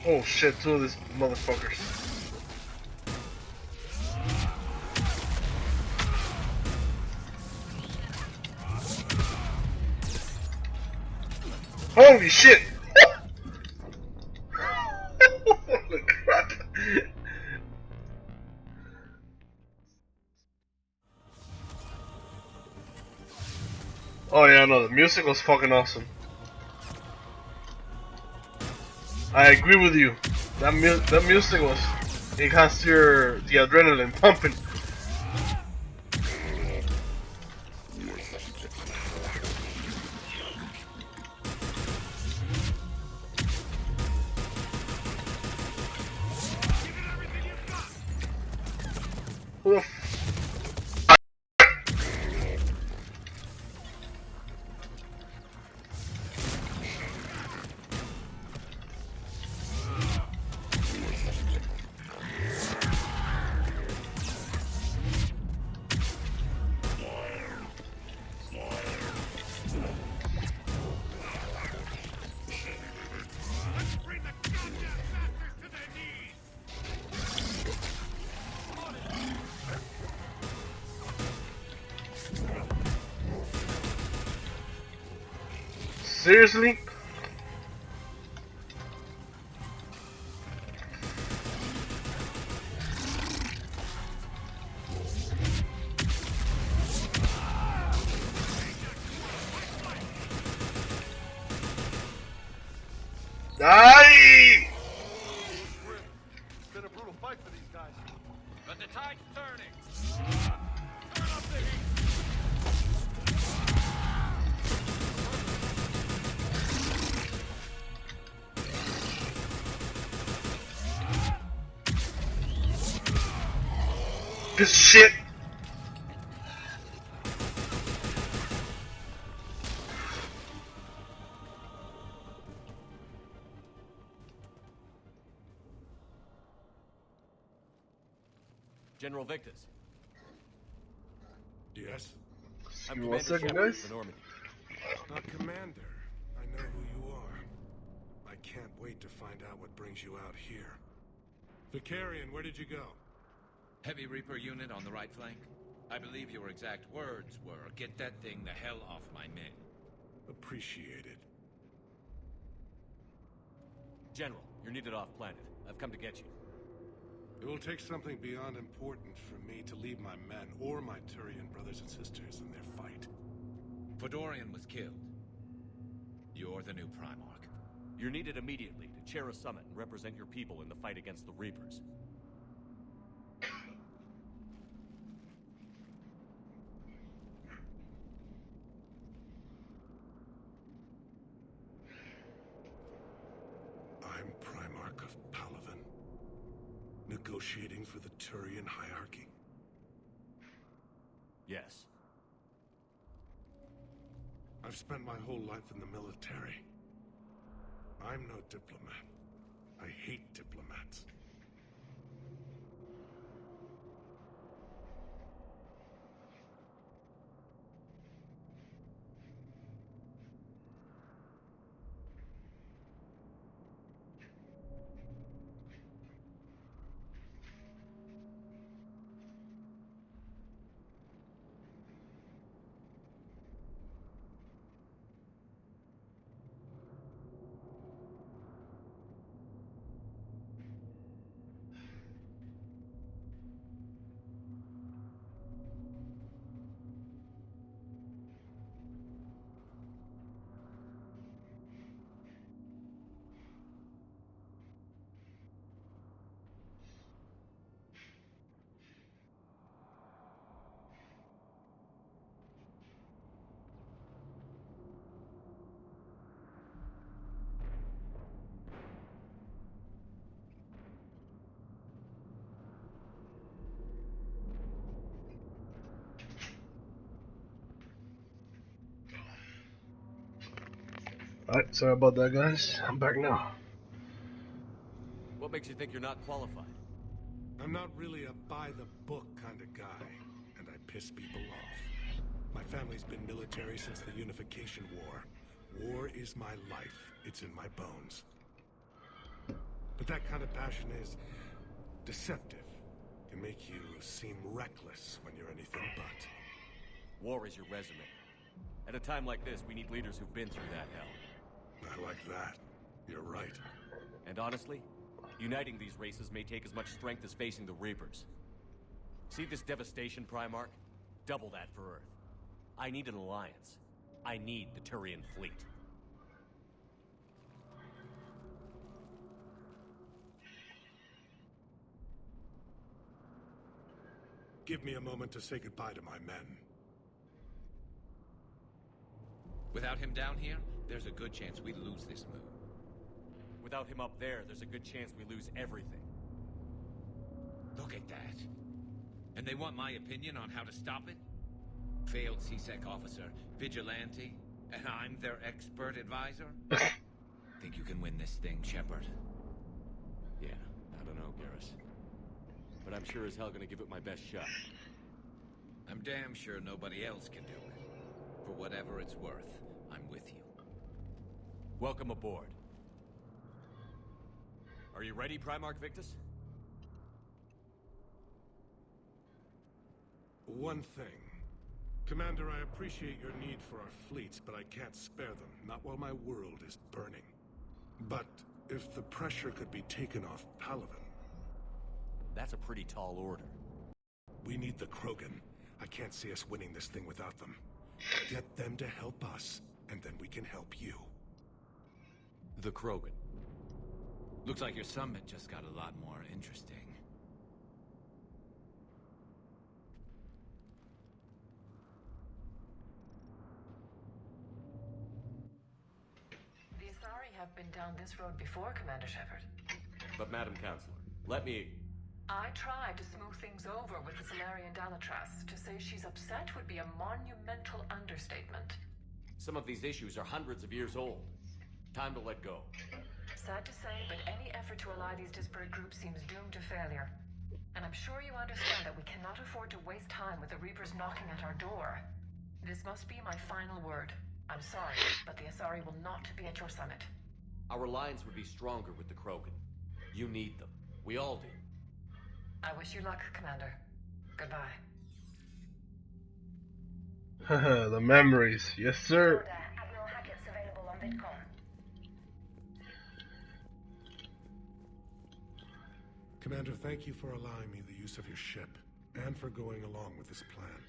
Oh shit, two of these motherfuckers. Holy shit! Holy crap. Oh yeah, no, the music was fucking awesome. I agree with you. That music was, it has the adrenaline pumping. Who the Seriously? Die! It's been a brutal fight for these guys. But the tide's turning. Turn up the heat. This shit. General Victus. Yes? I'm Give me one Commander second, Shepard guys. of the Normandy. Commander. I know who you are. I can't wait to find out what brings you out here. Vicarian, where did you go? Heavy Reaper unit on the right flank. I believe your exact words were, "Get that thing the hell off my men." Appreciated. General, you're needed off planet. I've come to get you. It will take something beyond important for me to leave my men or my Turian brothers and sisters in their fight. Fedorian was killed. You're the new Primarch. You're needed immediately to chair a summit and represent your people in the fight against the Reapers. I'm Primarch of Palaven, negotiating for the Turian hierarchy. Yes. I've spent my whole life in the military. I'm no diplomat. I hate diplomats. Alright, sorry about that, guys. I'm back now. What makes you think you're not qualified? I'm not really a by-the-book kind of guy, and I piss people off. My family's been military since the Unification War. War is my life. It's in my bones. But that kind of passion is deceptive. Can make you seem reckless when you're anything but. War is your resume. At a time like this, we need leaders who've been through that hell. I like that. You're right. And honestly, uniting these races may take as much strength as facing the Reapers. See this devastation, Primarch? Double that for Earth. I need an alliance. I need the Turian fleet. Give me a moment to say goodbye to my men. Without him down here, there's a good chance we lose this move. Without him up there, there's a good chance we lose everything. Look at that. And they want my opinion on how to stop it? Failed C-Sec officer, vigilante, and I'm their expert advisor? Think you can win this thing, Shepard? Yeah, I don't know, Garrus. But I'm sure as hell gonna give it my best shot. I'm damn sure nobody else can do it. For whatever it's worth, I'm with you. Welcome aboard. Are you ready, Primarch Victus? One thing. Commander, I appreciate your need for our fleets, but I can't spare them. Not while my world is burning. But if the pressure could be taken off Palaven... That's a pretty tall order. We need the Krogan. I can't see us winning this thing without them. Get them to help us, and then we can help you. The Krogan. Looks like your summit just got a lot more interesting. The Asari have been down this road before, Commander Shepard. But Madam Counselor, let me... I tried to smooth things over with the Solarian Dalatras. To say she's upset would be a monumental understatement. Some of these issues are hundreds of years old. Time to let go. Sad to say, but any effort to ally these disparate groups seems doomed to failure. And I'm sure you understand that we cannot afford to waste time with the Reapers knocking at our door. This must be my final word. I'm sorry, but the Asari will not be at your summit. Our alliance would be stronger with the Krogan. You need them. We all do. I wish you luck, Commander. Goodbye. The memories. Yes, sir. Admiral Hackett's available on VidCon. Commander, thank you for allowing me the use of your ship, and for going along with this plan.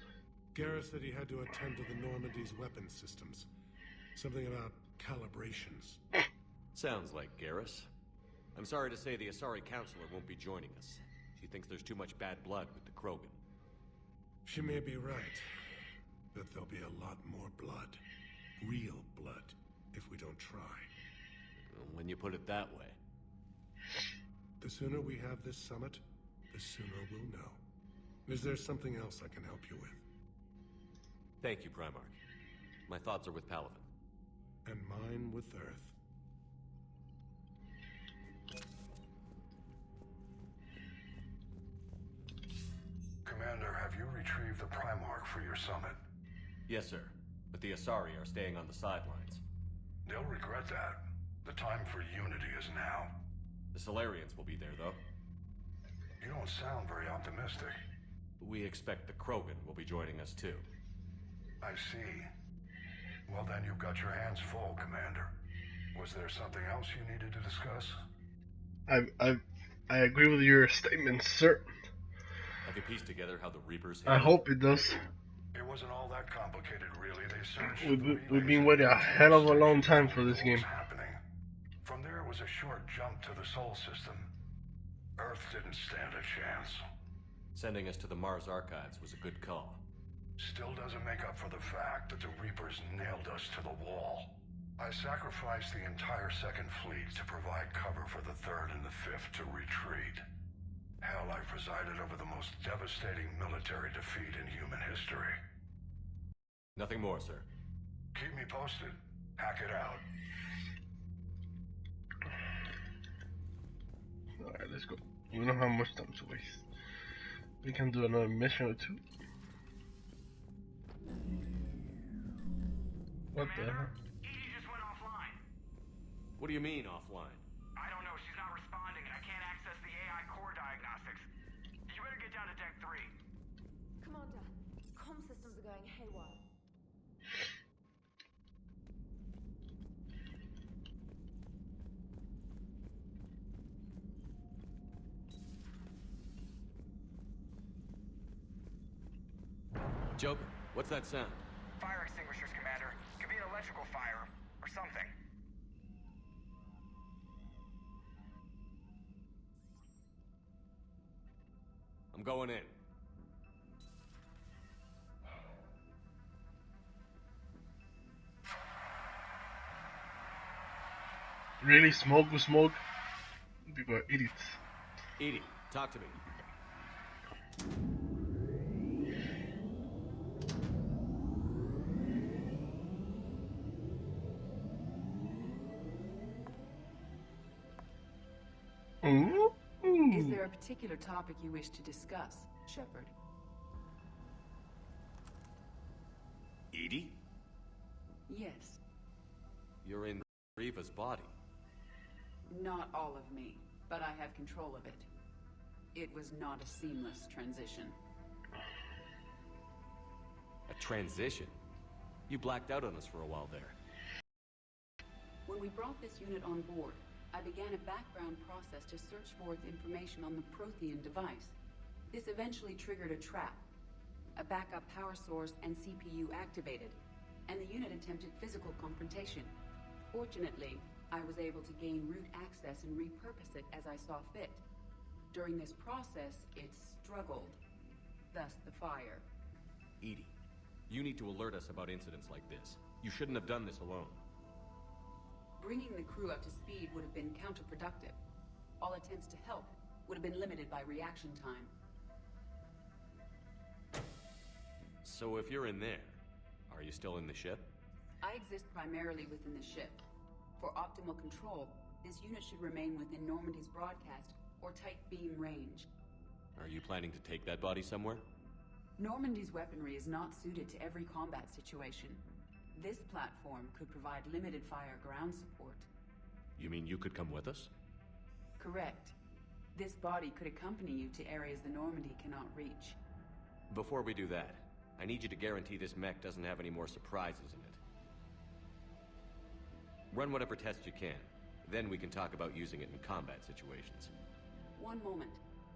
Garrus said he had to attend to the Normandy's weapons systems. Something about calibrations. Sounds like Garrus. I'm sorry to say the Asari Counselor won't be joining us. She thinks there's too much bad blood with the Krogan. She may be right, but there'll be a lot more blood. Real blood, if we don't try. Well, when you put it that way. The sooner we have this summit, the sooner we'll know. Is there something else I can help you with? Thank you, Primarch. My thoughts are with Palaven. And mine with Earth. Commander, have you retrieved the Primarch for your summit? Yes, sir. But the Asari are staying on the sidelines. They'll regret that. The time for unity is now. The Solarians will be there, though. You don't sound very optimistic. We expect the Krogan will be joining us, too. I see. Well, then you've got your hands full, Commander. Was there something else you needed to discuss? I agree with your statement, sir. Have you pieced together how the Reapers... I hope it does. It wasn't all that complicated, really. They searched... We've been waiting a hell of a long time for this game. From there, it was a short jump to the Sol system. Earth didn't stand a chance. Sending us to the Mars archives was a good call. Still doesn't make up for the fact that the Reapers nailed us to the wall. I sacrificed the entire Second Fleet to provide cover for the Third and the Fifth to retreat. Hell, I presided over the most devastating military defeat in human history. Nothing more, sir. Keep me posted. Hack it out. Alright, let's go. We don't have much time to waste. We can do another mission or two. What the hell? Edie just went offline. What do you mean, offline? I don't know, she's not responding down to deck 3. Commander, comm systems are going haywire. Joker, what's that sound? Fire extinguishers, Commander. Could be an electrical fire, or something. I'm going in. Really? Smoke with smoke? People are idiots. Edie, talk to me. Is there a particular topic you wish to discuss, Shepard? Edie? Yes. You're in Riva's body. Not all of me, but I have control of it. It was not a seamless transition. A transition? You blacked out on us for a while there. When we brought this unit on board, I began a background process to search for its information on the Prothean device. This eventually triggered a trap. A backup power source and CPU activated, and the unit attempted physical confrontation. Fortunately, I was able to gain root access and repurpose it as I saw fit. During this process, it struggled. Thus the fire. Edie, you need to alert us about incidents like this. You shouldn't have done this alone. Bringing the crew up to speed would have been counterproductive. All attempts to help would have been limited by reaction time. So if you're in there, are you still in the ship? I exist primarily within the ship. For optimal control, this unit should remain within Normandy's broadcast or tight beam range. Are you planning to take that body somewhere? Normandy's weaponry is not suited to every combat situation. This platform could provide limited fire ground support. You mean you could come with us? Correct. This body could accompany you to areas the Normandy cannot reach. Before we do that, I need you to guarantee this mech doesn't have any more surprises in it. Run whatever tests you can. Then we can talk about using it in combat situations. One moment.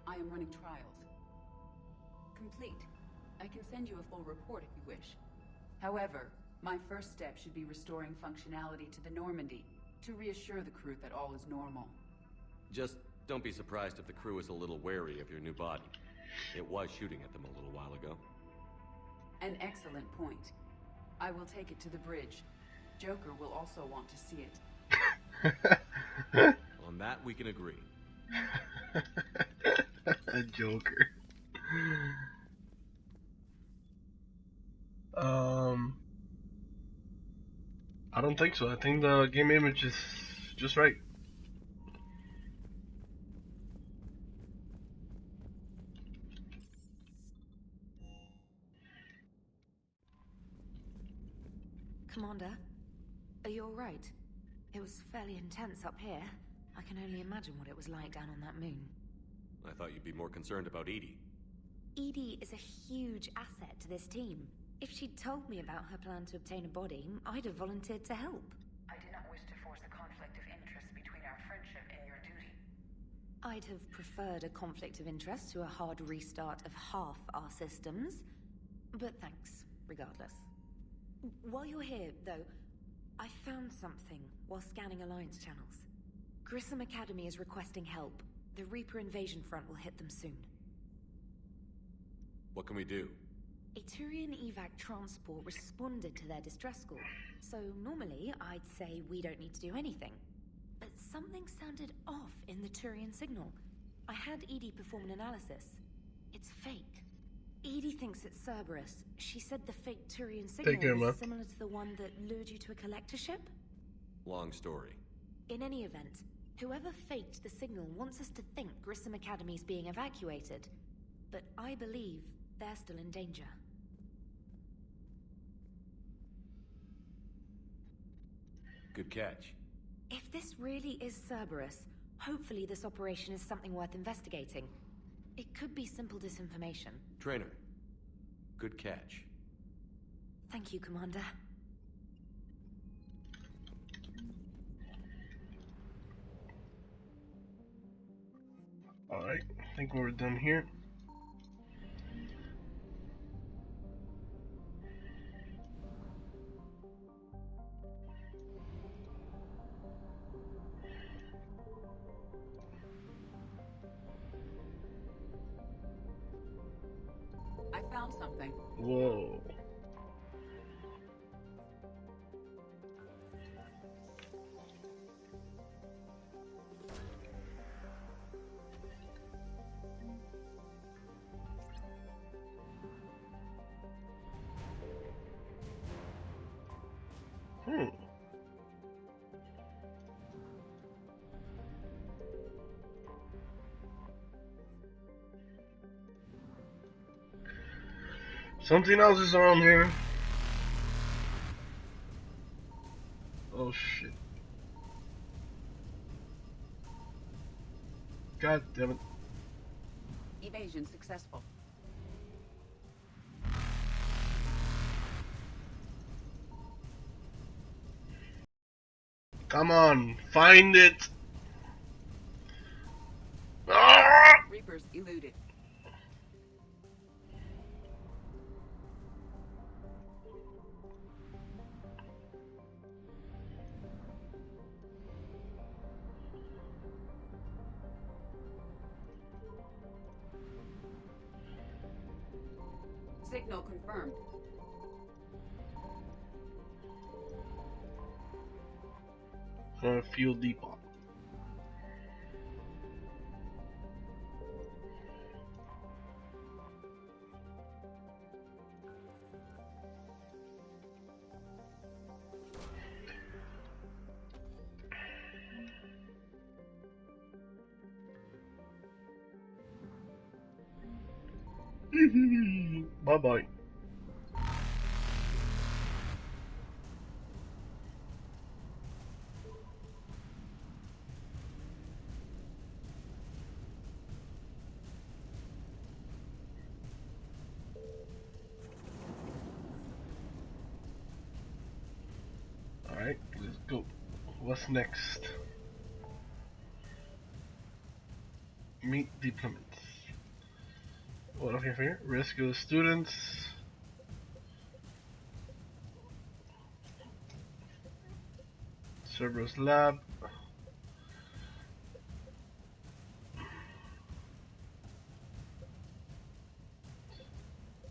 I am running trials. Complete. I can send you a full report if you wish. However, my first step should be restoring functionality to the Normandy, to reassure the crew that all is normal. Just don't be surprised if the crew is a little wary of your new body. It was shooting at them a little while ago. An excellent point. I will take it to the bridge. Joker will also want to see it. On that, we can agree. A Joker. I don't think so. I think the game image is just right. Commander, are you alright? It was fairly intense up here. I can only imagine what it was like down on that moon. I thought you'd be more concerned about Edie. Edie is a huge asset to this team. If she'd told me about her plan to obtain a body, I'd have volunteered to help. I do not wish to force a conflict of interest between our friendship and your duty. I'd have preferred a conflict of interest to a hard restart of half our systems. But thanks, regardless. While you're here, though, I found something while scanning Alliance channels. Grissom Academy is requesting help. The Reaper invasion front will hit them soon. What can we do? A Turian evac transport responded to their distress call, so normally I'd say we don't need to do anything. But something sounded off in the Turian signal. I had Edie perform an analysis. It's fake. Edie thinks it's Cerberus. She said the fake Turian signal was similar to the one that lured you to a collector ship? Long story. In any event, whoever faked the signal wants us to think Grissom Academy's being evacuated. But I believe they're still in danger. Good catch. If this really is Cerberus, hopefully this operation is something worth investigating. It could be simple disinformation. Trainer, good catch. Thank you, Commander. Alright, I think we're done here. I found something. Whoa. Something else is on here. Oh shit. God damn it. Evasion successful. Come on, find it. Reapers eluded. Signal confirmed. Fuel depot. Bye bye. Alright, let's go. What's next? Meet diplomats. What okay for here? Rescue the students. Cerberus lab.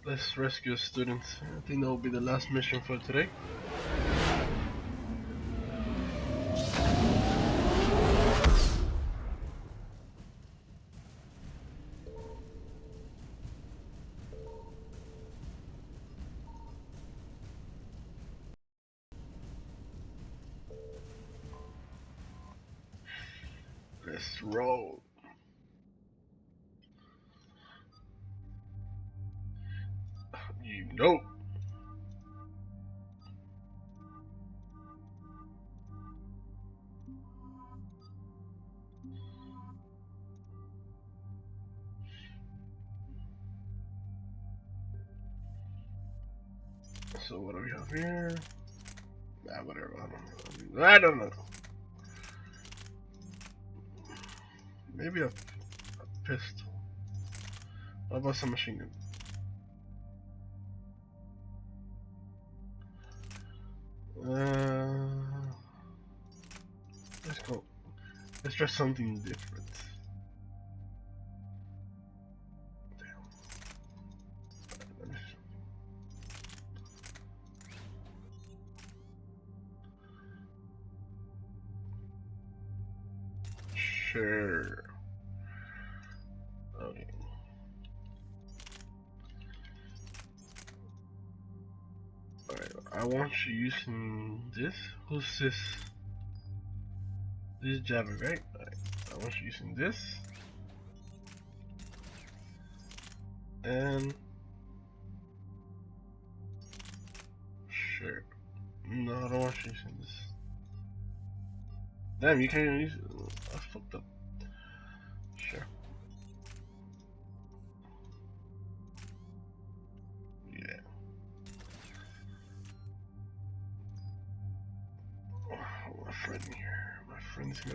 Let's rescue students. I think that will be the last mission for today. Let's roll. You know. So what do we have here? Nah, whatever. I don't know. Maybe a pistol. What about some machine gun? Let's go. Let's try something different. Sure. Okay. Alright, I want you using this. Who's this? This is Jabba, right? Alright, I want you using this. And sure. No, I don't want you using this. Damn, you can't even use it. I fucked up. Sure.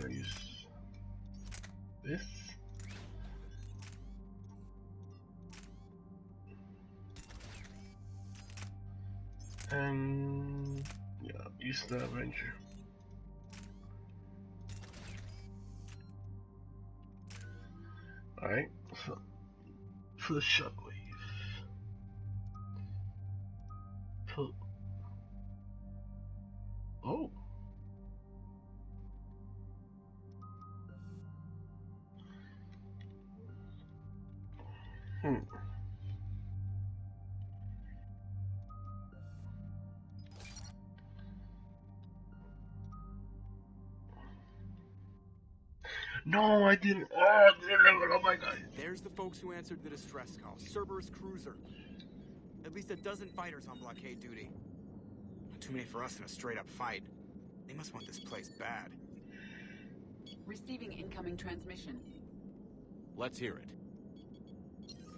gonna use this. And yeah, use the Avenger. Alright, so for the shockwave. Oh. No, I didn't. Oh, I didn't level up my guy. There's the folks who answered the distress call. Cerberus cruiser. At least a dozen fighters on blockade duty. Not too many for us in a straight-up fight. They must want this place bad. Receiving incoming transmission. Let's hear it.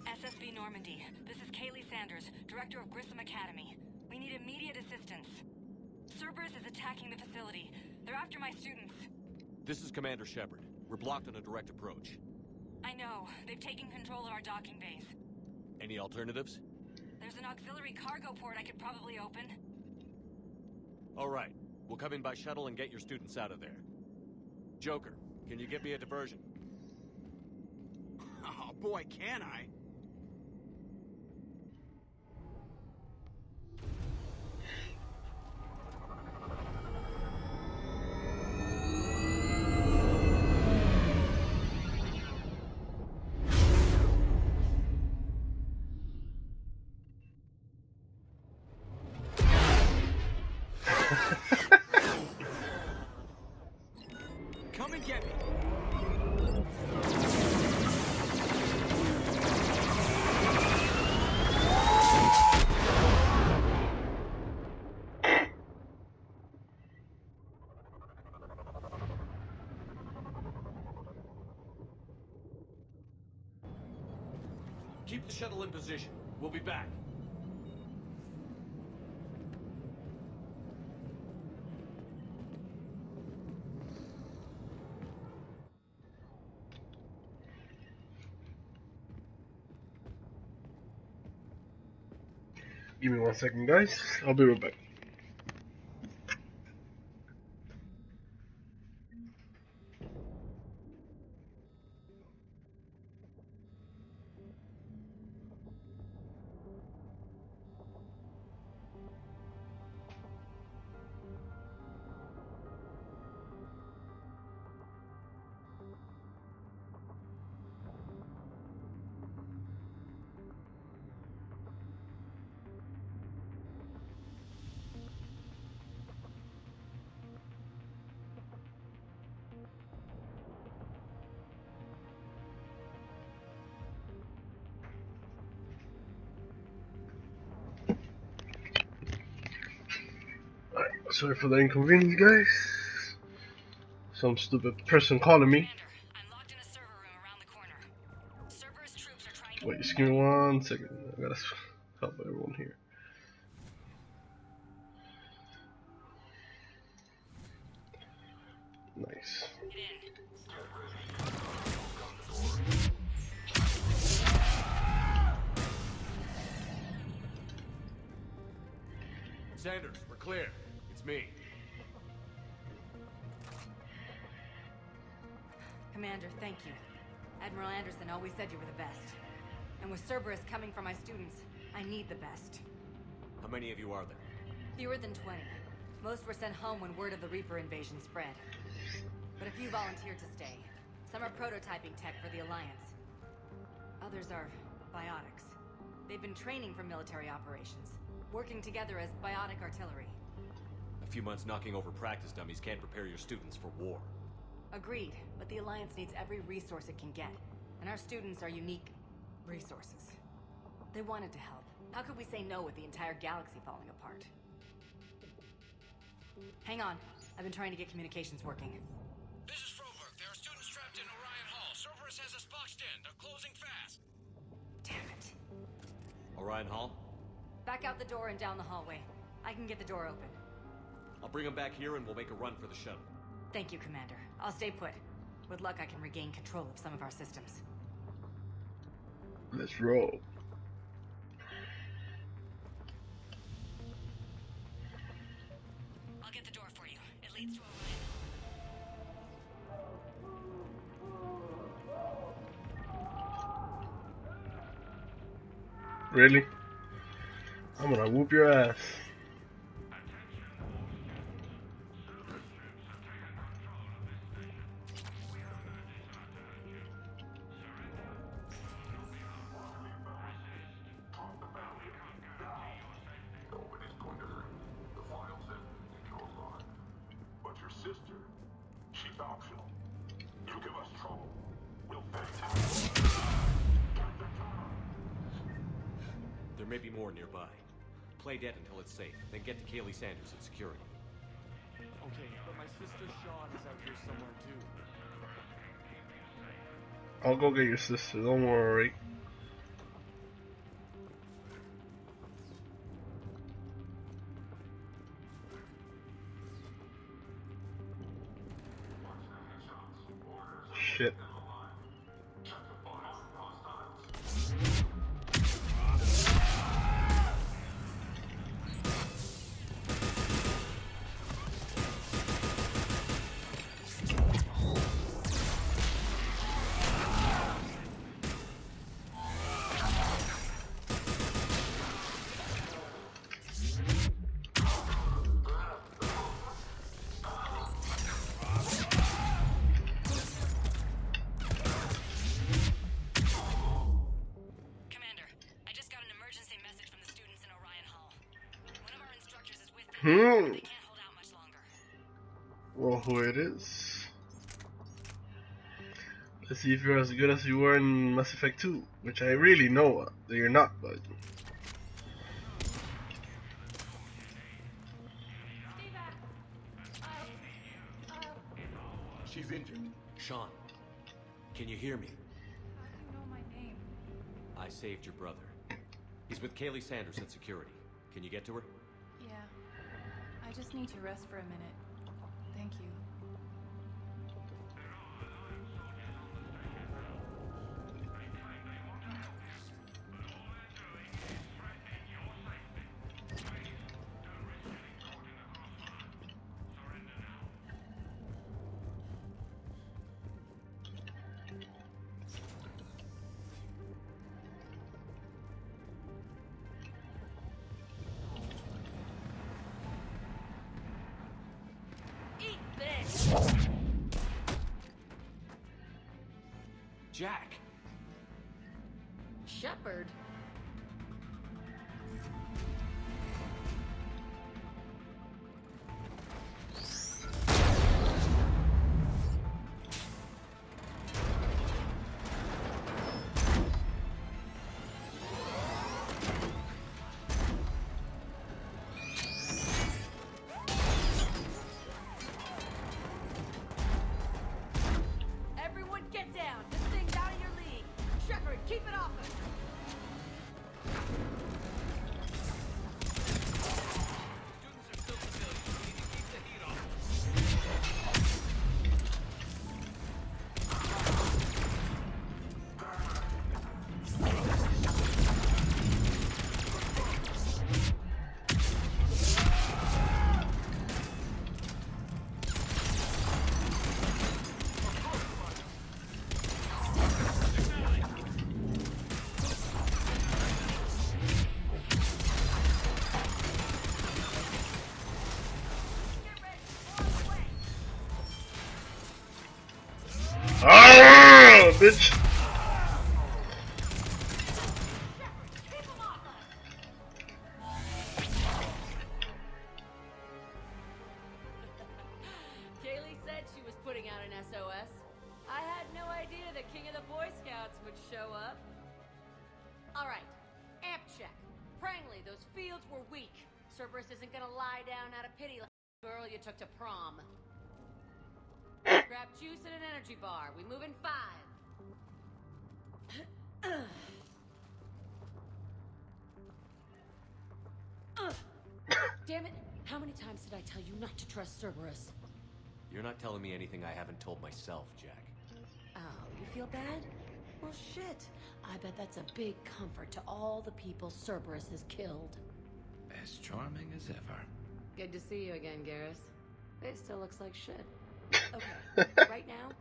SSB Normandy. This is Kaylee Sanders, Director of Grissom Academy. We need immediate assistance. Cerberus is attacking the facility. They're after my students. This is Commander Shepard. We're blocked on a direct approach. I know. They've taken control of our docking bays. Any alternatives? There's an auxiliary cargo port I could probably open. All right. We'll come in by shuttle and get your students out of there. Joker, can you get me a diversion? Oh boy, can I? Come and get me. Keep the shuttle in position. We'll be back. Give me 1 second, guys. I'll be right back. Sorry for the inconvenience, guys. Some stupid person calling me. Wait, just give me 1 second. I gotta help everyone here. Nice. Sanders, we're clear. It's me. Commander, thank you. Admiral Anderson always said you were the best. And with Cerberus coming for my students, I need the best. How many of you are there? Fewer than 20. Most were sent home when word of the Reaper invasion spread. But a few volunteered to stay. Some are prototyping tech for the Alliance. Others are biotics. They've been training for military operations, working together as biotic artillery. A few months knocking over practice dummies can't prepare your students for war. Agreed, but the Alliance needs every resource it can get, and our students are unique resources. They wanted to help. How could we say no with the entire galaxy falling apart? Hang on. I've been trying to get communications working. This is Froberg. There are students trapped in Orion Hall. Cerberus has us boxed in. They're closing fast. Damn it. Orion Hall? Back out the door and down the hallway. I can get the door open. I'll bring them back here and we'll make a run for the shuttle. Thank you, Commander. I'll stay put. With luck, I can regain control of some of our systems. Let's roll. I'll get the door for you. It leads to Orion. Really? I'm gonna whoop your ass. There may be more nearby. Play dead until it's safe, then get to Kaylee Sanders at security. Okay, but my sister Sean is out here somewhere too. I'll go get your sister, don't worry. Shit. Well, who it is? Let's see if you're as good as you were in Mass Effect 2, which I really know that you're not, but... She's injured. Sean, can you hear me? How do you know my name? I saved your brother. He's with Kaylee Sanders at security. Can you get to her? Yeah. I just need to rest for a minute. Thank you. Jack! Shepard? Everyone get down! This thing's out of your league! Shepard, keep it off us! Ah, bitch! Kaylee said she was putting out an SOS. I had no idea the king of the Boy Scouts would show up. Alright, amp check. Prangley, those fields were weak. Cerberus isn't gonna lie down out of pity like the girl you took to prom. Grab juice and an energy bar. We move in 5. Damn it! How many times did I tell you not to trust Cerberus? You're not telling me anything I haven't told myself, Jack. Oh, you feel bad? Well, shit. I bet that's a big comfort to all the people Cerberus has killed. As charming as ever. Good to see you again, Garrus. It still looks like shit. Okay, right now,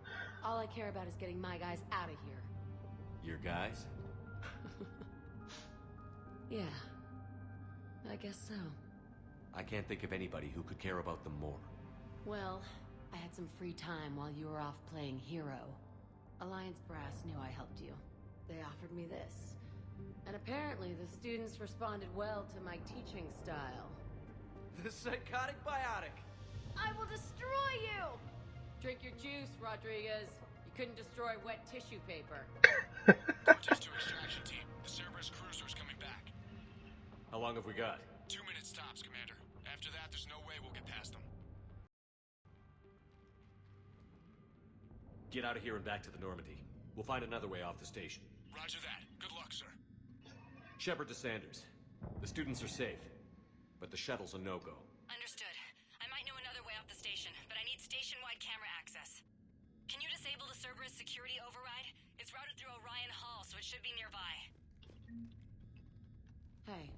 all I care about is getting my guys out of here. Your guys? Yeah, I guess so. I can't think of anybody who could care about them more. Well, I had some free time while you were off playing hero. Alliance Brass knew I helped you. They offered me this. And apparently the students responded well to my teaching style. The psychotic biotic! I will destroy you! Drink your juice, Rodriguez. You couldn't destroy wet tissue paper. Cortez to extraction team. The Cerberus cruiser's coming back. How long have we got? 2 minutes tops, Commander. After that, there's no way we'll get past them. Get out of here and back to the Normandy. We'll find another way off the station. Roger that. Good luck, sir. Shepard to Sanders. The students are safe, but the shuttle's a no-go. Understood. I might know another way off the station, but I need station-wide camera access. Can you disable the Cerberus security override? It's routed through Orion Hall, so it should be nearby. Hey,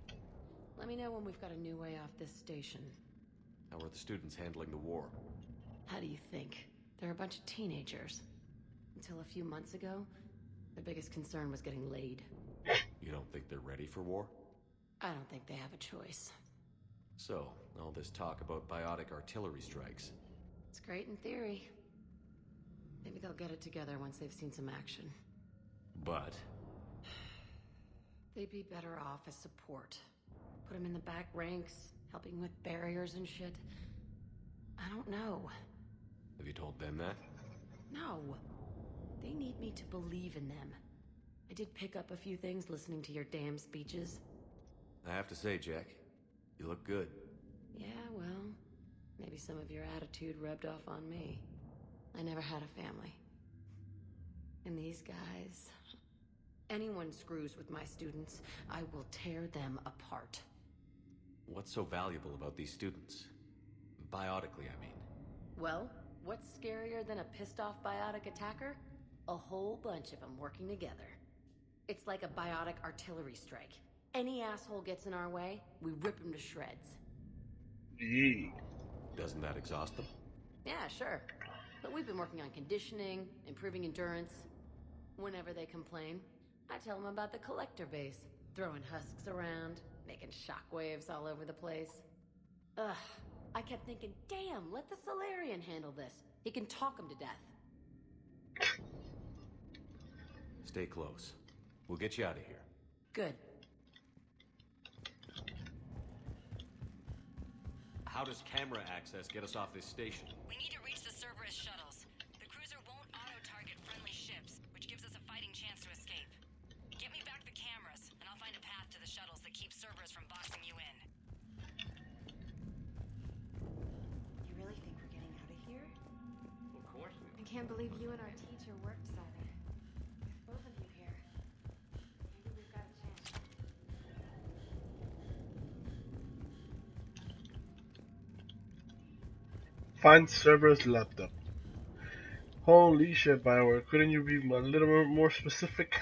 let me know when we've got a new way off this station. How are the students handling the war? How do you think? They're a bunch of teenagers. Until a few months ago, their biggest concern was getting laid. You don't think they're ready for war? I don't think they have a choice. So, all this talk about biotic artillery strikes. It's great in theory. Maybe they'll get it together once they've seen some action. But? They'd be better off as support. Put them in the back ranks, helping with barriers and shit. I don't know. Have you told them that? No. They need me to believe in them. I did pick up a few things listening to your damn speeches. I have to say, Jack, you look good. Yeah, well, maybe some of your attitude rubbed off on me. I never had a family. And these guys... Anyone screws with my students, I will tear them apart. What's so valuable about these students? Biotically, I mean. Well, what's scarier than a pissed-off biotic attacker? A whole bunch of them working together. It's like a biotic artillery strike. Any asshole gets in our way, we rip him to shreds. Yee. Doesn't that exhaust them? Yeah, sure. But we've been working on conditioning, improving endurance. Whenever they complain, I tell them about the collector base, throwing husks around, making shockwaves all over the place. Ugh, I kept thinking, damn, let the Solarian handle this. He can talk them to death. Stay close. We'll get you out of here. Good. How does camera access get us off this station? We need to reach the Cerberus shuttles. The cruiser won't auto-target friendly ships, which gives us a fighting chance to escape. Get me back the cameras, and I'll find a path to the shuttles that keeps Cerberus from boxing you in. You really think we're getting out of here? Of course we I can't believe you and our teacher worked together. With both of you here. Maybe we've got a chance. Find Cerberus laptop. Holy shit, Bioware. Couldn't you be a little bit more specific?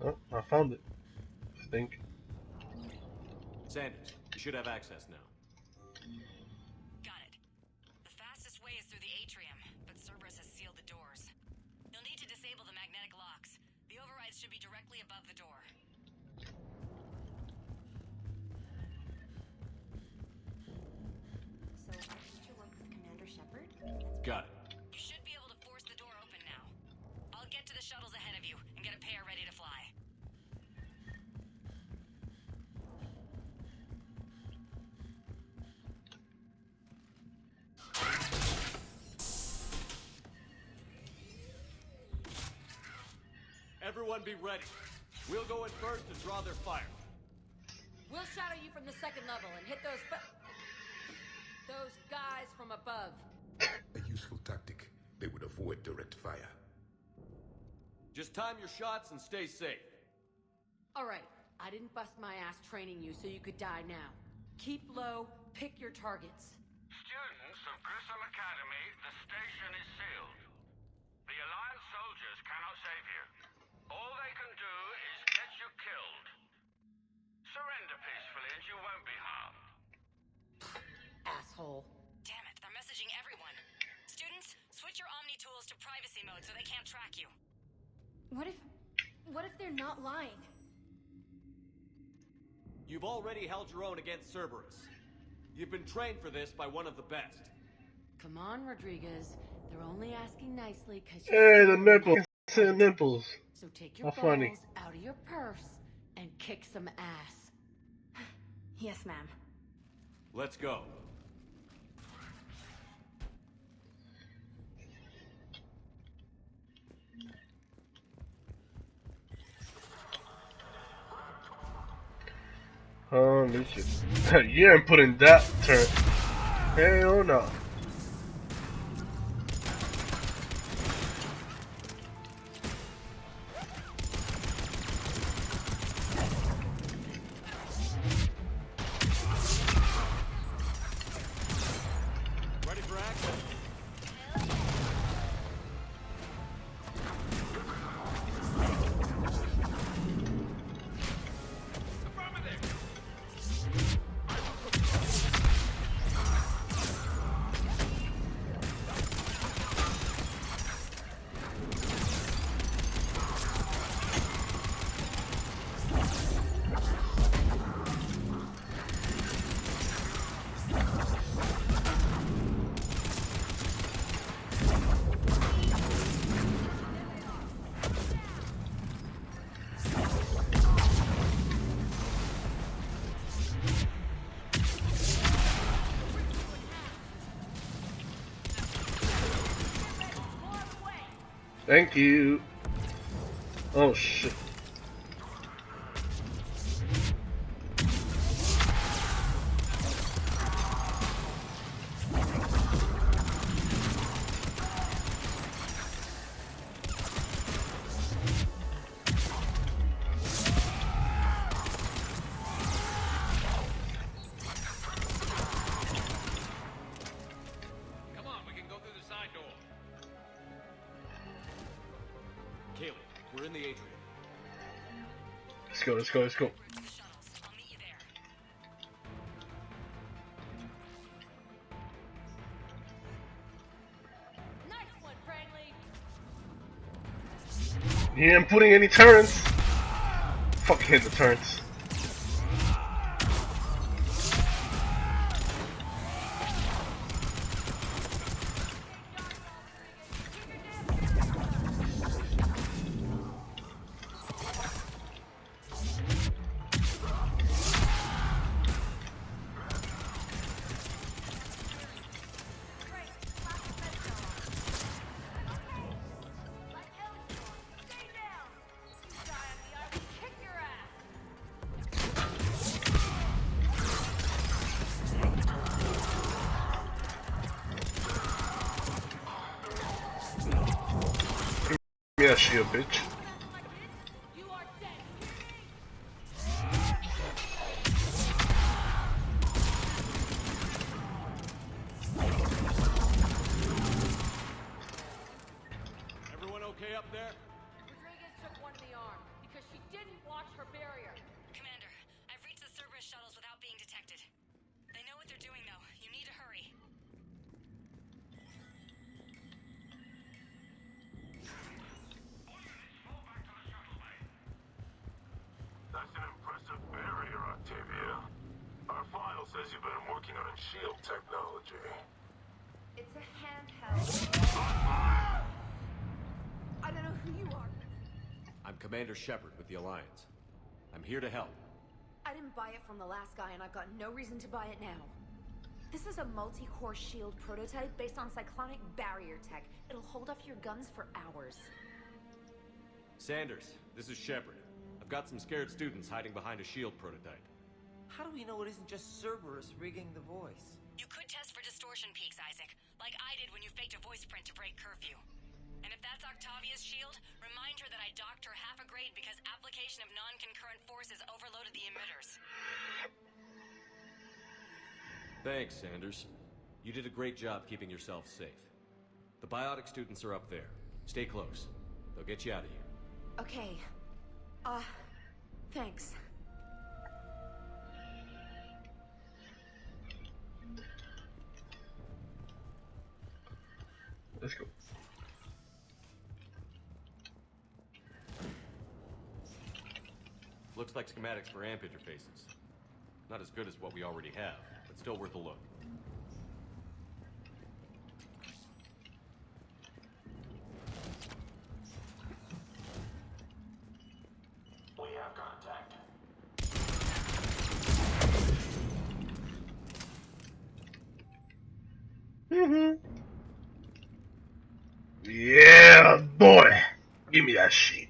Oh, I found it. I think. Sanders, you should have access now. Got it. The fastest way is through the atrium, but Cerberus has sealed the doors. You'll need to disable the magnetic locks. The overrides should be directly above the door. So, our teacher worked with Commander Shepard? Got it. You should be able to force the door open now. I'll get to the shuttles ahead of you and get a pair ready to fly. Everyone be ready. We'll go in first and draw their fire. We'll shadow you from the second level and hit those guys from above. A useful tactic. They would avoid direct fire. Just time your shots and stay safe. All right, I didn't bust my ass training you so you could die now. Keep low, pick your targets. Students of Grissom Academy, the station is sealed. The Alliance soldiers cannot save you. All they can do is get you killed. Surrender peacefully and you won't be harmed. Asshole. Damn it, they're messaging everyone. Students, switch your Omni tools to privacy mode so they can't track you. What if they're not lying? You've already held your own against Cerberus. You've been trained for this by one of the best. Come on, Rodriguez. They're only asking nicely because Hey, the nipples. The nipples. So take your How balls funny. out of your purse and kick some ass. Yes, ma'am. Let's go. Holy shit. You ain't putting that turn. Hell no. Ready for action? Thank you. Oh shit. Come on, we can go through the side door. Kaylee, we're in the atrium. Let's go, let's go, let's go. Nice one, Franklin. He ain't putting any turns. Fuck, hit the turns. Yeah, shield, bitch. Everyone okay up there? Rodriguez took one in the arm because she didn't watch her barrier. Commander, I've reached the Cerberus shuttles without being detected. They know what they're doing, though. You need to hurry. That's an impressive barrier, Octavia. Our file says you've been working on shield technology. It's a handheld. I don't know who you are. I'm Commander Shepard with the Alliance. I'm here to help. I didn't buy it from the last guy, and I've got no reason to buy it now. This is a multi-core shield prototype based on cyclonic barrier tech. It'll hold off your guns for hours. Sanders, this is Shepard. I've got some scared students hiding behind a shield prototype. How do we know it isn't just Cerberus rigging the voice? You could test for distortion peaks, Isaac, like I did when you faked a voice print to break curfew. And if that's Octavia's shield, remind her that I docked her half a grade because application of non-concurrent forces overloaded the emitters. Thanks, Sanders. You did a great job keeping yourself safe. The biotic students are up there. Stay close. They'll get you out of here. Okay. Thanks. Let's go. Looks like schematics for amp interfaces. Not as good as what we already have, but still worth a look. We have contact. Yeah, boy. Give me that shit.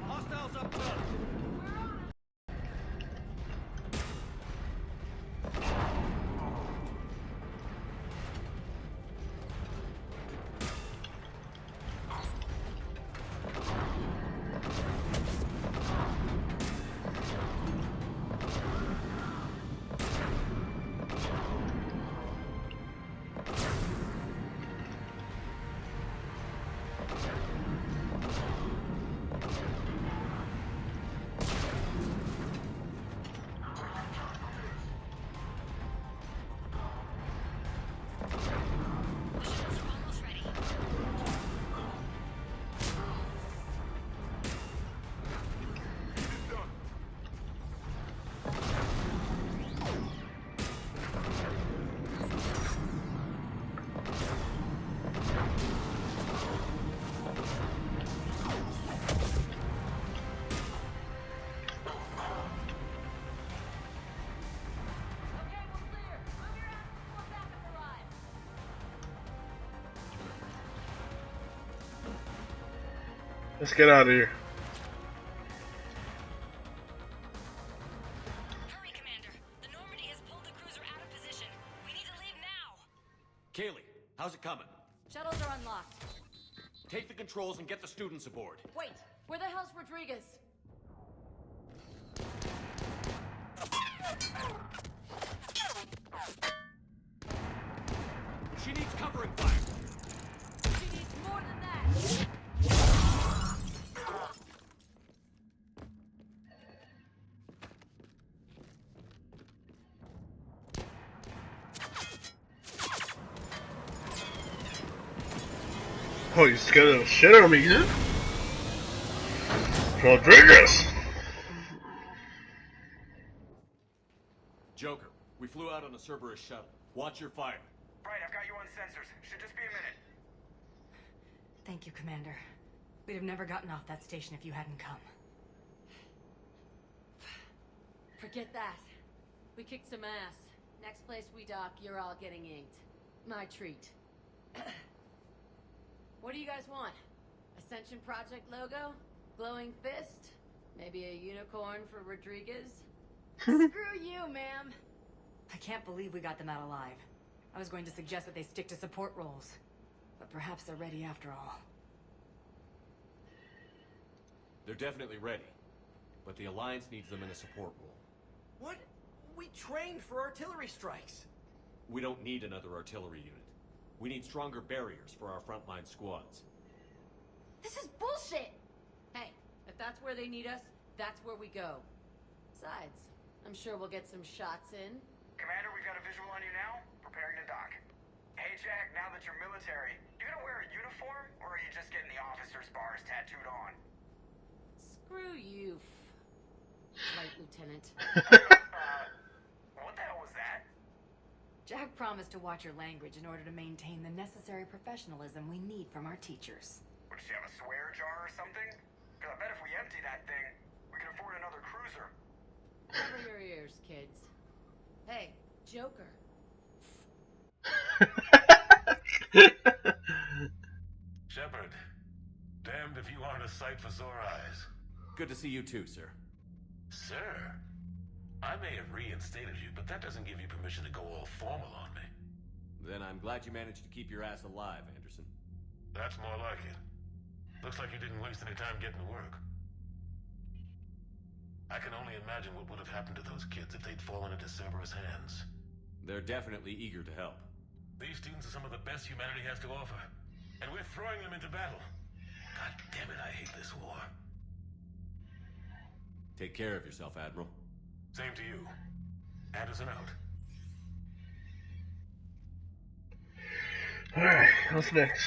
Hostiles up top! Let's get out of here. Hurry, Commander. The Normandy has pulled the cruiser out of position. We need to leave now. Kaylee, how's it coming? Shuttles are unlocked. Take the controls and get the students aboard. Wait, where the hell's Rodriguez? She needs covering fire. She needs more than that. Oh, you scared the shit out of me, dude. Rodriguez! the Cerberus shuttle. Watch your fire. Right, I've got you on sensors. Should just be a minute. Thank you, Commander. We'd have never gotten off that station if you hadn't come. Forget that. We kicked some ass. Next place we dock, you're all getting inked. My treat. What do you guys want? Ascension Project logo? Glowing fist? Maybe a unicorn for Rodriguez? Screw you, ma'am! I can't believe we got them out alive. I was going to suggest that they stick to support roles. But perhaps they're ready after all. They're definitely ready. But the Alliance needs them in a support role. What? We trained for artillery strikes. We don't need another artillery unit. We need stronger barriers for our frontline squads. This is bullshit! Hey, if that's where they need us, that's where we go. Besides, I'm sure we'll get some shots in. Commander, we've got a visual on you now. Preparing to dock. Hey, Jack, now that you're military, you gonna wear a uniform, or are you just getting the officer's bars tattooed on? Screw you, Flight Lieutenant. What the hell was that? Jack promised to watch your language in order to maintain the necessary professionalism we need from our teachers. Would she have a swear jar or something? Because I bet if we empty that thing, we can afford another cruiser. Cover your ears, kids. Hey, Joker. Shepard, damned if you aren't a sight for sore eyes. Good to see you too, sir. Sir, I may have reinstated you, but that doesn't give you permission to go all formal on me. Then I'm glad you managed to keep your ass alive, Anderson. That's more like it. Looks like you didn't waste any time getting to work. I can only imagine what would have happened to those kids if they'd fallen into Cerberus' hands. They're definitely eager to help. These students are some of the best humanity has to offer, and we're throwing them into battle. God damn it, I hate this war. Take care of yourself, Admiral. Same to you. Anderson out. Alright, what's next?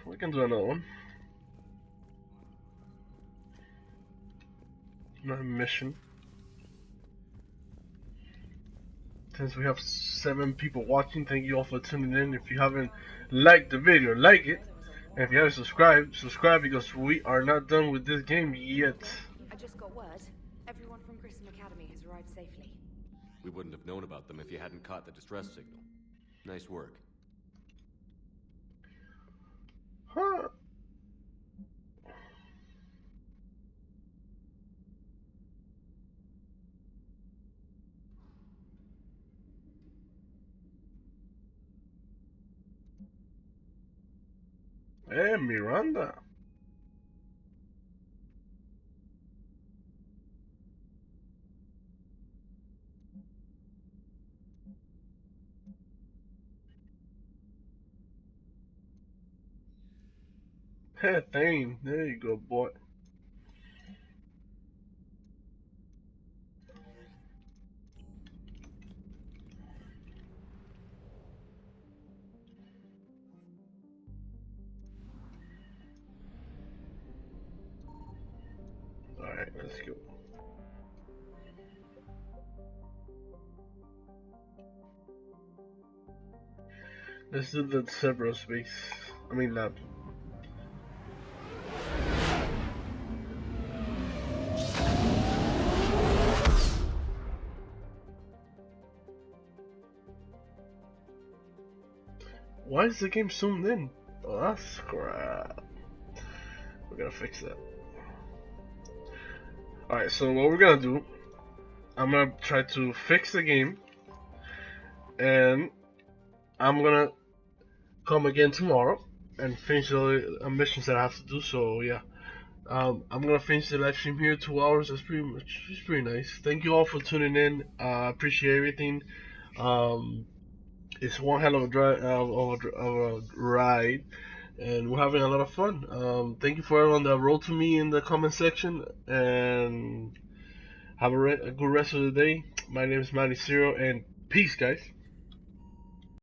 We can do another one. Another mission. Since we have 7 people watching, thank you all for tuning in. If you haven't liked the video, like it. And if you haven't subscribed, subscribe, because we are not done with this game yet. I just got word. Everyone from Grissom Academy has arrived safely. We wouldn't have known about them if you hadn't caught the distress signal. Nice work. Huh. Hey, Miranda. Hey, Thane. There you go, boy. Alright, let's go. Let's do the Cerberus base. I mean lab. Why is the game zoomed in? Oh, that's crap. We're gonna fix that. Alright, so what we're gonna do, I'm gonna try to fix the game, and I'm gonna come again tomorrow and finish the missions that I have to do. So yeah, I'm gonna finish the live stream here. 2 hours. That's it's pretty nice. Thank you all for tuning in. I appreciate everything. It's one hell of a drive, of a ride, and we're having a lot of fun. Thank you for everyone that wrote to me in the comment section, and have a good rest of the day. My name is Manny Zero, and peace, guys.